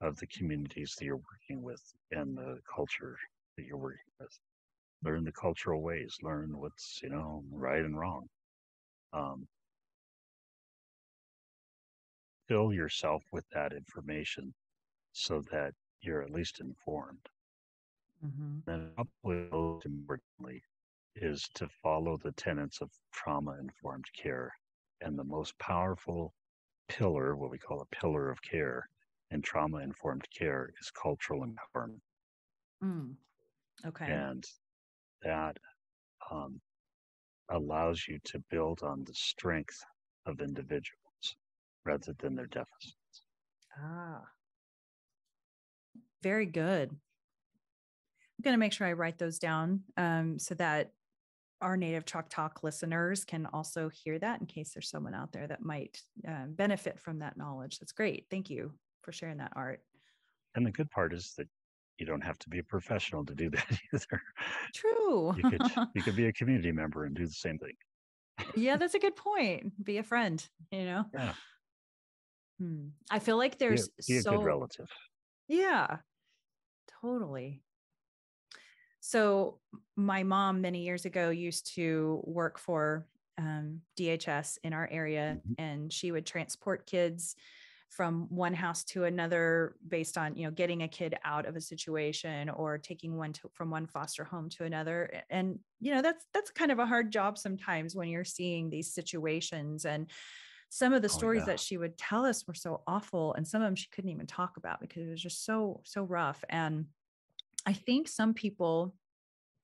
of the communities that you're working with and the culture that you're working with. Learn the cultural ways, learn what's, right and wrong. Fill yourself with that information so that you're at least informed. Mm-hmm. Then probably most importantly is to follow the tenets of trauma-informed care. And the most powerful pillar, what we call a pillar of care in trauma-informed care, is cultural empowerment. Okay. And that allows you to build on the strength of individuals rather than their deficits. Very good. I'm going to make sure I write those down so that our Native Chalk Talk listeners can also hear that in case there's someone out there that might benefit from that knowledge. That's great. Thank you for sharing that, Art. And the good part is that you don't have to be a professional to do that either. True. You could be a community member and do the same thing. Yeah, that's a good point. Be a friend, Yeah. I feel like there's be a good relative. Yeah, totally. So my mom many years ago used to work for DHS in our area, and she would transport kids from one house to another based on, getting a kid out of a situation or taking one from one foster home to another. And, that's kind of a hard job sometimes when you're seeing these situations. And some of the stories that she would tell us were so awful, and some of them she couldn't even talk about because it was just so rough. And I think some people,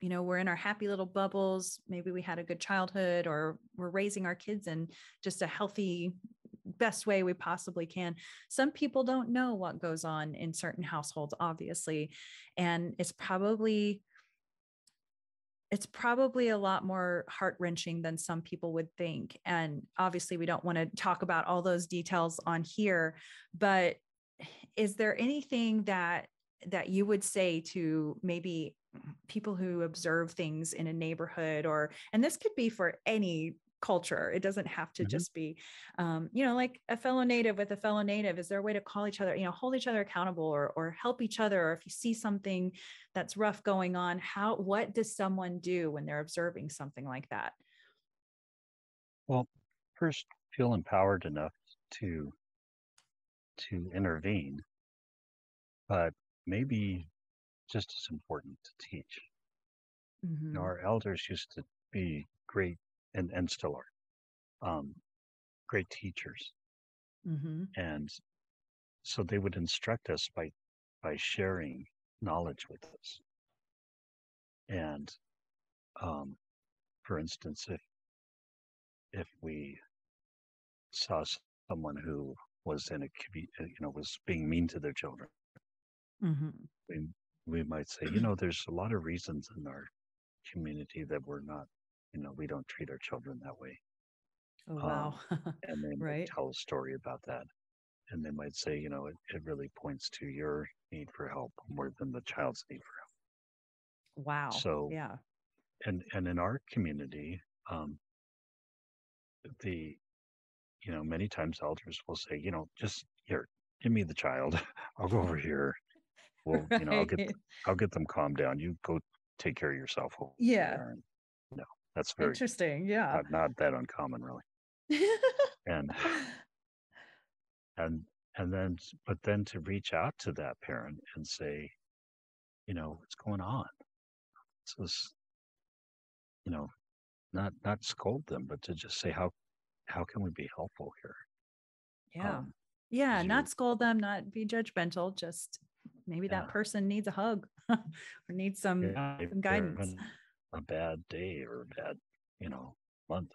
we're in our happy little bubbles. Maybe we had a good childhood, or we're raising our kids in just a healthy, best way we possibly can. Some people don't know what goes on in certain households, obviously. And it's probably a lot more heart-wrenching than some people would think. And obviously we don't want to talk about all those details on here, but is there anything that you would say to maybe people who observe things in a neighborhood, and this could be for any culture. It doesn't have to just be, like a fellow Native with a fellow Native. Is there a way to call each other, hold each other accountable or help each other? Or if you see something that's rough going on, what does someone do when they're observing something like that? Well, first, feel empowered enough to intervene, but maybe just as important to teach. Our elders used to be great, and still are, great teachers. And so they would instruct us by sharing knowledge with us. And for instance, if we saw someone who was was being mean to their children, we might say, there's a lot of reasons in our community that we're not, we don't treat our children that way. Oh, wow. And they might tell a story about that. And they might say, it really points to your need for help more than the child's need for help. Wow. So, yeah. And in our community, many times elders will say, just here, give me the child. I'll go over here. Well, Right. I'll get them calmed down. You go take care of yourself over Yeah. there. And that's very Interesting. Yeah. not that uncommon, really. And and but then to reach out to that parent and say, what's going on? This is, not scold them, but to just say how can we be helpful here? Yeah. Yeah. You Not scold them, not be judgmental. Just maybe that person needs a hug or needs some guidance. A bad day or a bad, month,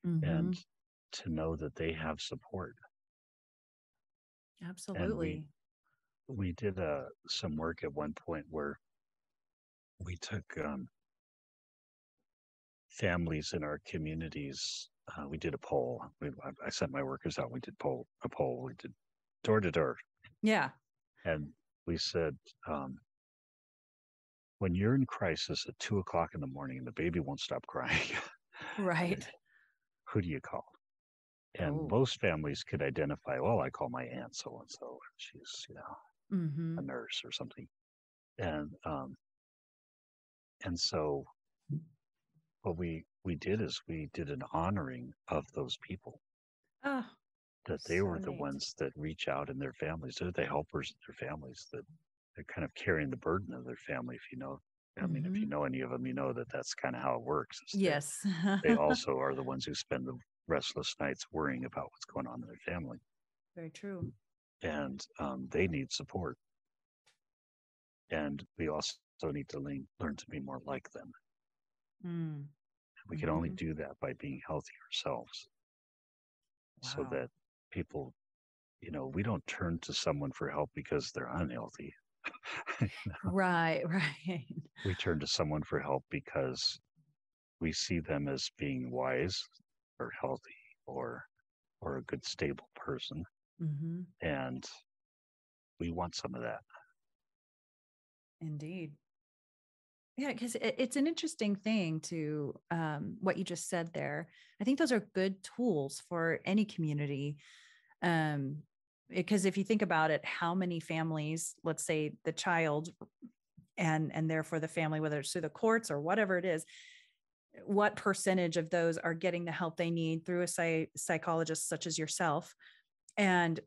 Mm-hmm. and to know that they have support. Absolutely. And we did some work at one point where we took families in our communities. We did a poll. I sent my workers out. We did a poll. We did door to door. Yeah. And we said, when you're in crisis at 2:00 in the morning and the baby won't stop crying, right? Who do you call? And most families could identify, well, I call my aunt so and so. She's, a nurse or something. And so what we did is we did an honoring of those people. Oh, that they were the ones that reach out in their families. They're the helpers in their families, that they're kind of carrying the burden of their family. If you know any of them, that that's kind of how it works. Yes. They also are the ones who spend the restless nights worrying about what's going on in their family. Very true. And they need support. And we also need to learn to be more like them. We can only do that by being healthy ourselves. Wow. So that people, we don't turn to someone for help because they're unhealthy. Right. We turn to someone for help because we see them as being wise or healthy or a good, stable person. And we want some of that. Indeed. Yeah, because it's an interesting thing to what you just said there. I think those are good tools for any community. Because if you think about it, how many families, let's say the child and therefore the family, whether it's through the courts or whatever it is, what percentage of those are getting the help they need through a psychologist such as yourself? And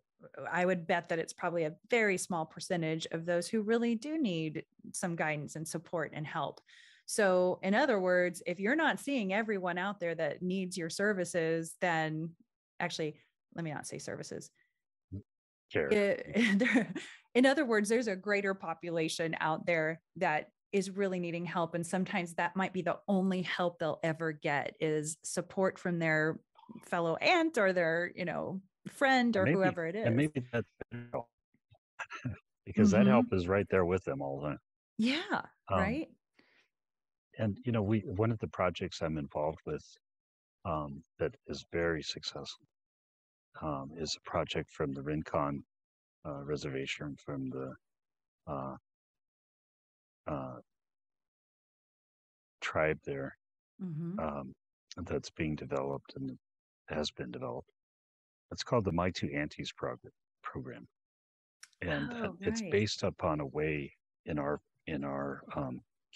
I would bet that it's probably a very small percentage of those who really do need some guidance and support and help. So in other words, if you're not seeing everyone out there that needs your services, then actually, let me not say services. In other words, there's a greater population out there that is really needing help. And sometimes that might be the only help they'll ever get is support from their fellow aunt or their, friend or whoever it is. And maybe that's because that help is right there with them all the time. Yeah. Right. And, one of the projects I'm involved with that is very successful is a project from the Rincon reservation from the tribe there that's being developed and has been developed. It's called the My Two Aunties program, and it's based upon a way in our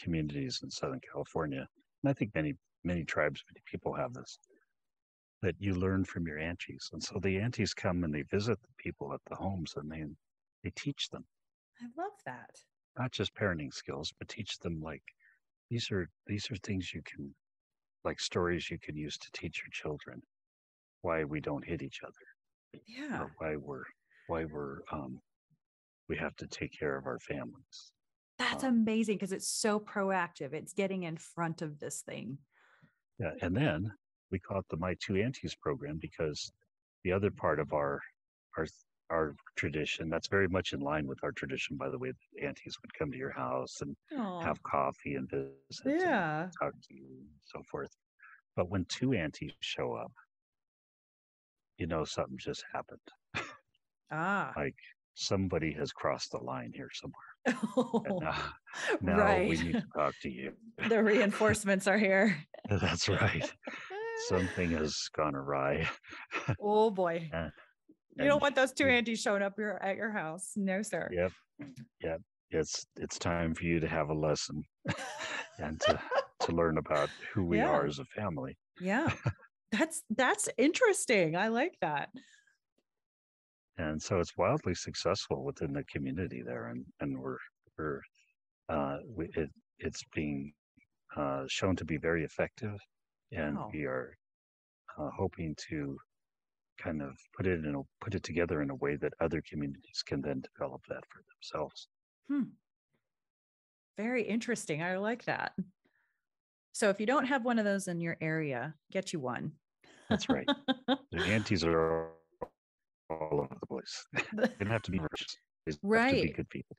communities in Southern California, and I think many tribes, many people have this, that you learn from your aunties. And so the aunties come and they visit the people at the homes, and they teach them. I love that. Not just parenting skills, but teach them, like, these are things you can, like, stories you can use to teach your children why we don't hit each other. Yeah. Or why we have to take care of our families. That's amazing, because it's so proactive. It's getting in front of this thing. Yeah. And then we call it the My Two Aunties program, because the other part of our tradition, that's very much in line with our tradition, by the way, the aunties would come to your house and have coffee and visit and talk to you and so forth. But when two aunties show up, something just happened. Like somebody has crossed the line here somewhere. Now we need to talk to you. The reinforcements are here. That's right. something has gone awry. Oh boy. and, You don't and want those two you, aunties showing up at your house. No, sir. yep, yep. It's time for you to have a lesson and to learn about who we are Yeah. as a family. Yeah. That's interesting. I like that. And so it's wildly successful within the community there, and we're it's being shown to be very effective, and Wow. we are hoping to kind of put it together in a way that other communities can then develop that for themselves. Very interesting. I like that. So if you don't have one of those in your area, get you one. That's right. The aunties are all over the place. They don't have to be rich. They have to be Right. good people.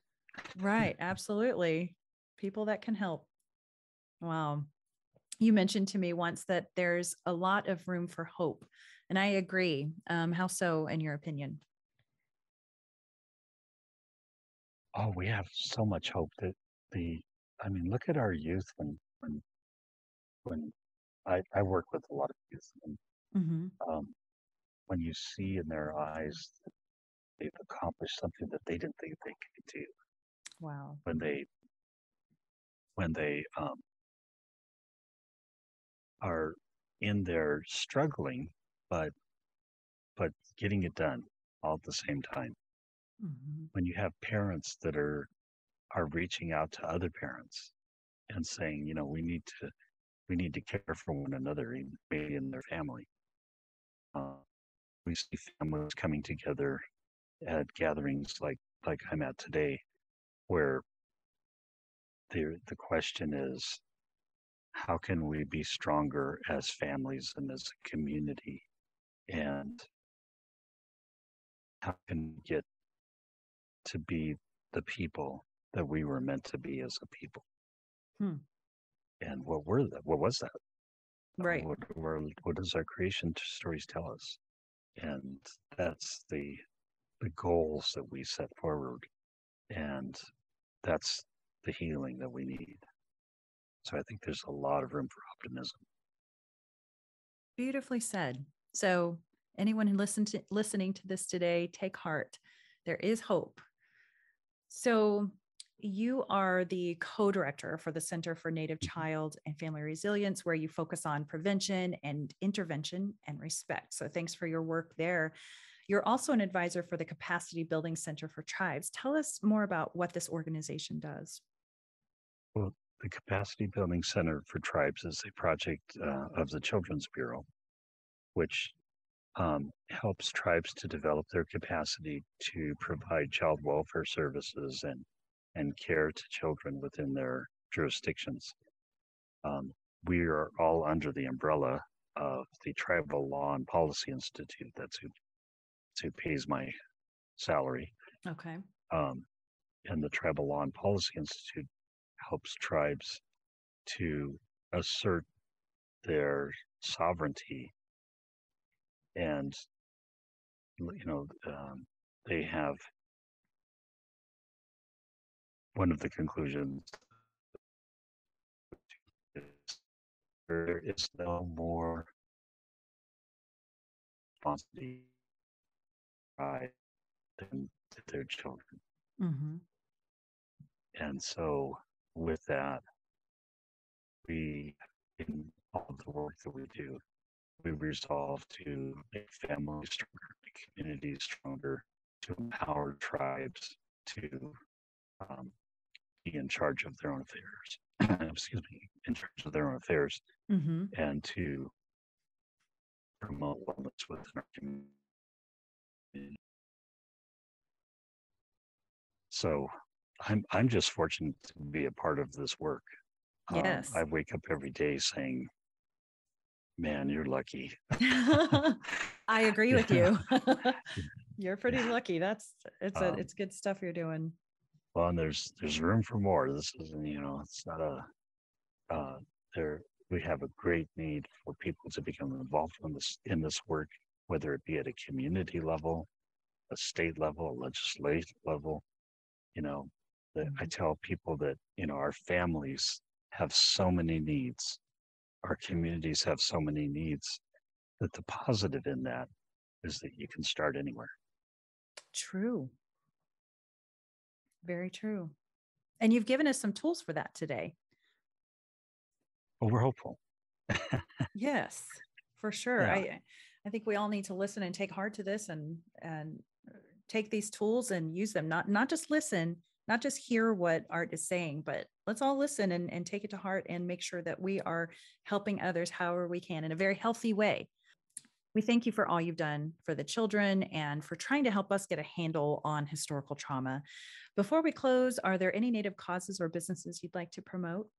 Right. Absolutely. People that can help. Wow. You mentioned to me once that there's a lot of room for hope. And I agree. How so, in your opinion? Oh, we have so much hope that I mean, look at our youth when I work with a lot of youth, and Mm-hmm. when you see in their eyes that they've accomplished something that they didn't think they could do, Wow. when they are in there struggling, but getting it done all at the same time. Mm-hmm. When you have parents that are reaching out to other parents and saying, you know, we need to care for one another, maybe in their family. Uh, we see families coming together at gatherings like I'm at today, where the question is, how can we be stronger as families and as a community, and how can we get to be the people that we were meant to be as a people? Hmm. And what was that? Right. What does our creation stories tell us? And that's the goals that we set forward, and that's the healing that we need. So I think there's a lot of room for optimism. Beautifully said. So anyone who listening to this today, take heart. There is hope. So you are the co-director for the Center for Native Child and Family Resilience, where you focus on prevention and intervention and respect. So thanks for your work there. You're also an advisor for the Capacity Building Center for Tribes. Tell us more about what this organization does. Well, the Capacity Building Center for Tribes is a project of the Children's Bureau, which helps tribes to develop their capacity to provide child welfare services and care to children within their jurisdictions. We are all under the umbrella of the Tribal Law and Policy Institute. That's who pays my salary. Okay. And the Tribal Law and Policy Institute helps tribes to assert their sovereignty, and they have one of the conclusions is there is no more responsibility than to their children. Mm-hmm. And so with that, we, in all of the work that we do, we resolve to make families stronger, make communities stronger, to empower tribes to be in charge of their own affairs. Excuse me, in charge of their own affairs, Mm-hmm. and to promote wellness within our community. So I'm just fortunate to be a part of this work. Yes. I wake up every day saying, "Man, you're lucky." I agree with Yeah. you. You're pretty Yeah. lucky. It's good stuff you're doing. Well, and there's room for more. This isn't, it's not there. We have a great need for people to become involved in this work, whether it be at a community level, a state level, a legislative level. That I tell people that our families have so many needs, our communities have so many needs that the positive in that is that you can start anywhere. True. Very true. And you've given us some tools for that today. Well, we're hopeful. Yes, for sure. Yeah. I think we all need to listen and take heart to this and take these tools and use them. Not just listen, not just hear what Art is saying, but let's all listen and take it to heart and make sure that we are helping others however we can in a very healthy way. We thank you for all you've done for the children and for trying to help us get a handle on historical trauma. Before we close, are there any Native causes or businesses you'd like to promote?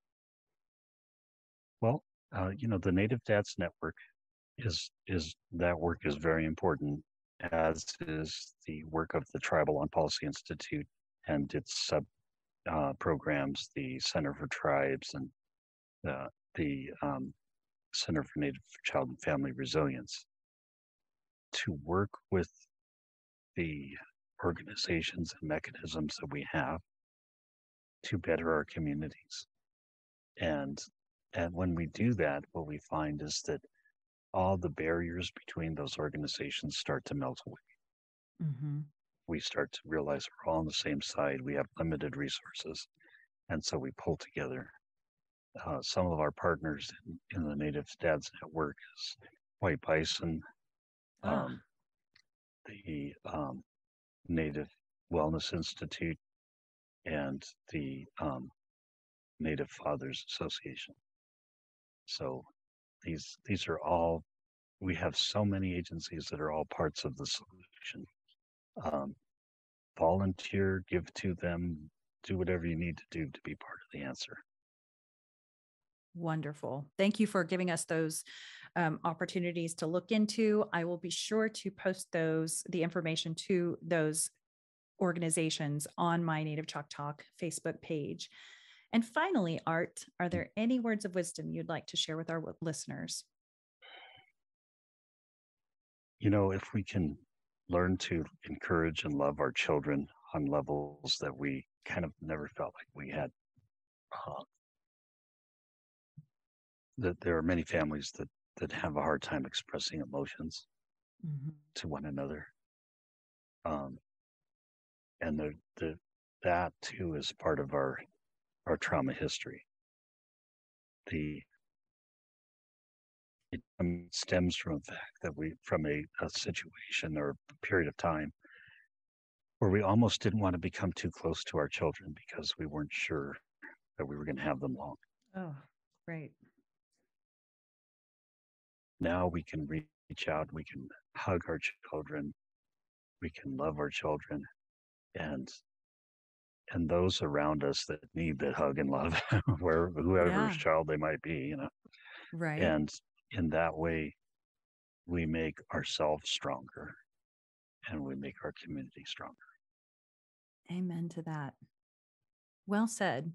Well, the Native Dads Network is that work is very important, as is the work of the Tribal on Policy Institute and its sub programs, the Center for Tribes and the Center for Native Child and Family Resilience, to work with the organizations and mechanisms that we have to better our communities. And when we do that, what we find is that all the barriers between those organizations start to melt away. Mm-hmm. We start to realize we're all on the same side. We have limited resources. And so we pull together. Some of our partners in the Native Dads Network is White Bison, the Native Wellness Institute, and the Native Fathers Association. So these are all, we have so many agencies that are all parts of the solution. Volunteer, give to them, do whatever you need to do to be part of the answer. Wonderful. Thank you for giving us those opportunities to look into. I will be sure to post the information to those organizations on my Native Chalk Talk Facebook page. And finally, Art, are there any words of wisdom you'd like to share with our listeners? If we can learn to encourage and love our children on levels that we kind of never felt like we had, that there are many families that have a hard time expressing emotions to one another. And that too is part of our trauma history. It stems from the fact that from a situation or a period of time where we almost didn't want to become too close to our children because we weren't sure that we were going to have them long. Oh, great. Now we can reach out, we can hug our children, we can love our children, and those around us that need that hug and love, whoever's child they might be, Right. And in that way, we make ourselves stronger and we make our community stronger. Amen to that. Well said.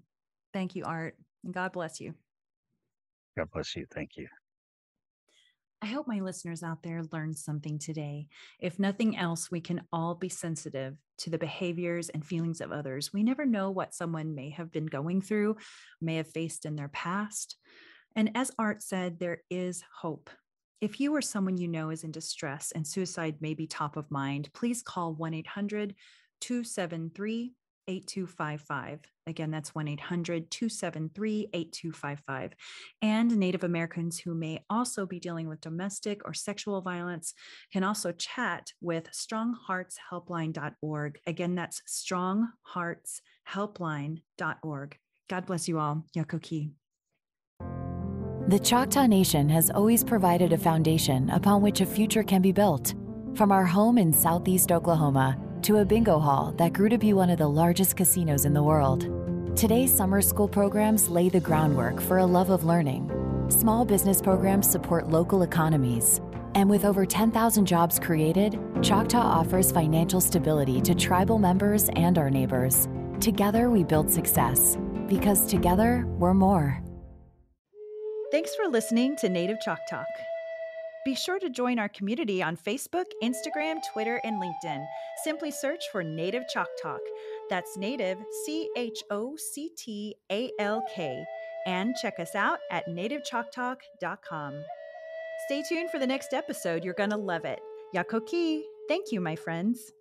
Thank you, Art, and God bless you. God bless you. Thank you. I hope my listeners out there learned something today. If nothing else, we can all be sensitive to the behaviors and feelings of others. We never know what someone may have been going through, may have faced in their past. And as Art said, there is hope. If you or someone you know is in distress and suicide may be top of mind, please call 1-800-273-8255. Again, that's 1-800-273-8255. And Native Americans who may also be dealing with domestic or sexual violence can also chat with strongheartshelpline.org. Again, that's strongheartshelpline.org. God bless you all. Yakoki. The Choctaw Nation has always provided a foundation upon which a future can be built. From our home in southeast Oklahoma to a bingo hall that grew to be one of the largest casinos in the world. Today's summer school programs lay the groundwork for a love of learning. Small business programs support local economies. And with over 10,000 jobs created, Choctaw offers financial stability to tribal members and our neighbors. Together we build success, because together we're more. Thanks for listening to Native Chalk Talk. Be sure to join our community on Facebook, Instagram, Twitter, and LinkedIn. Simply search for Native Chalk Talk. That's Native, CHOCTALK. And check us out at nativechalktalk.com. Stay tuned for the next episode. You're going to love it. Yakoki. Thank you, my friends.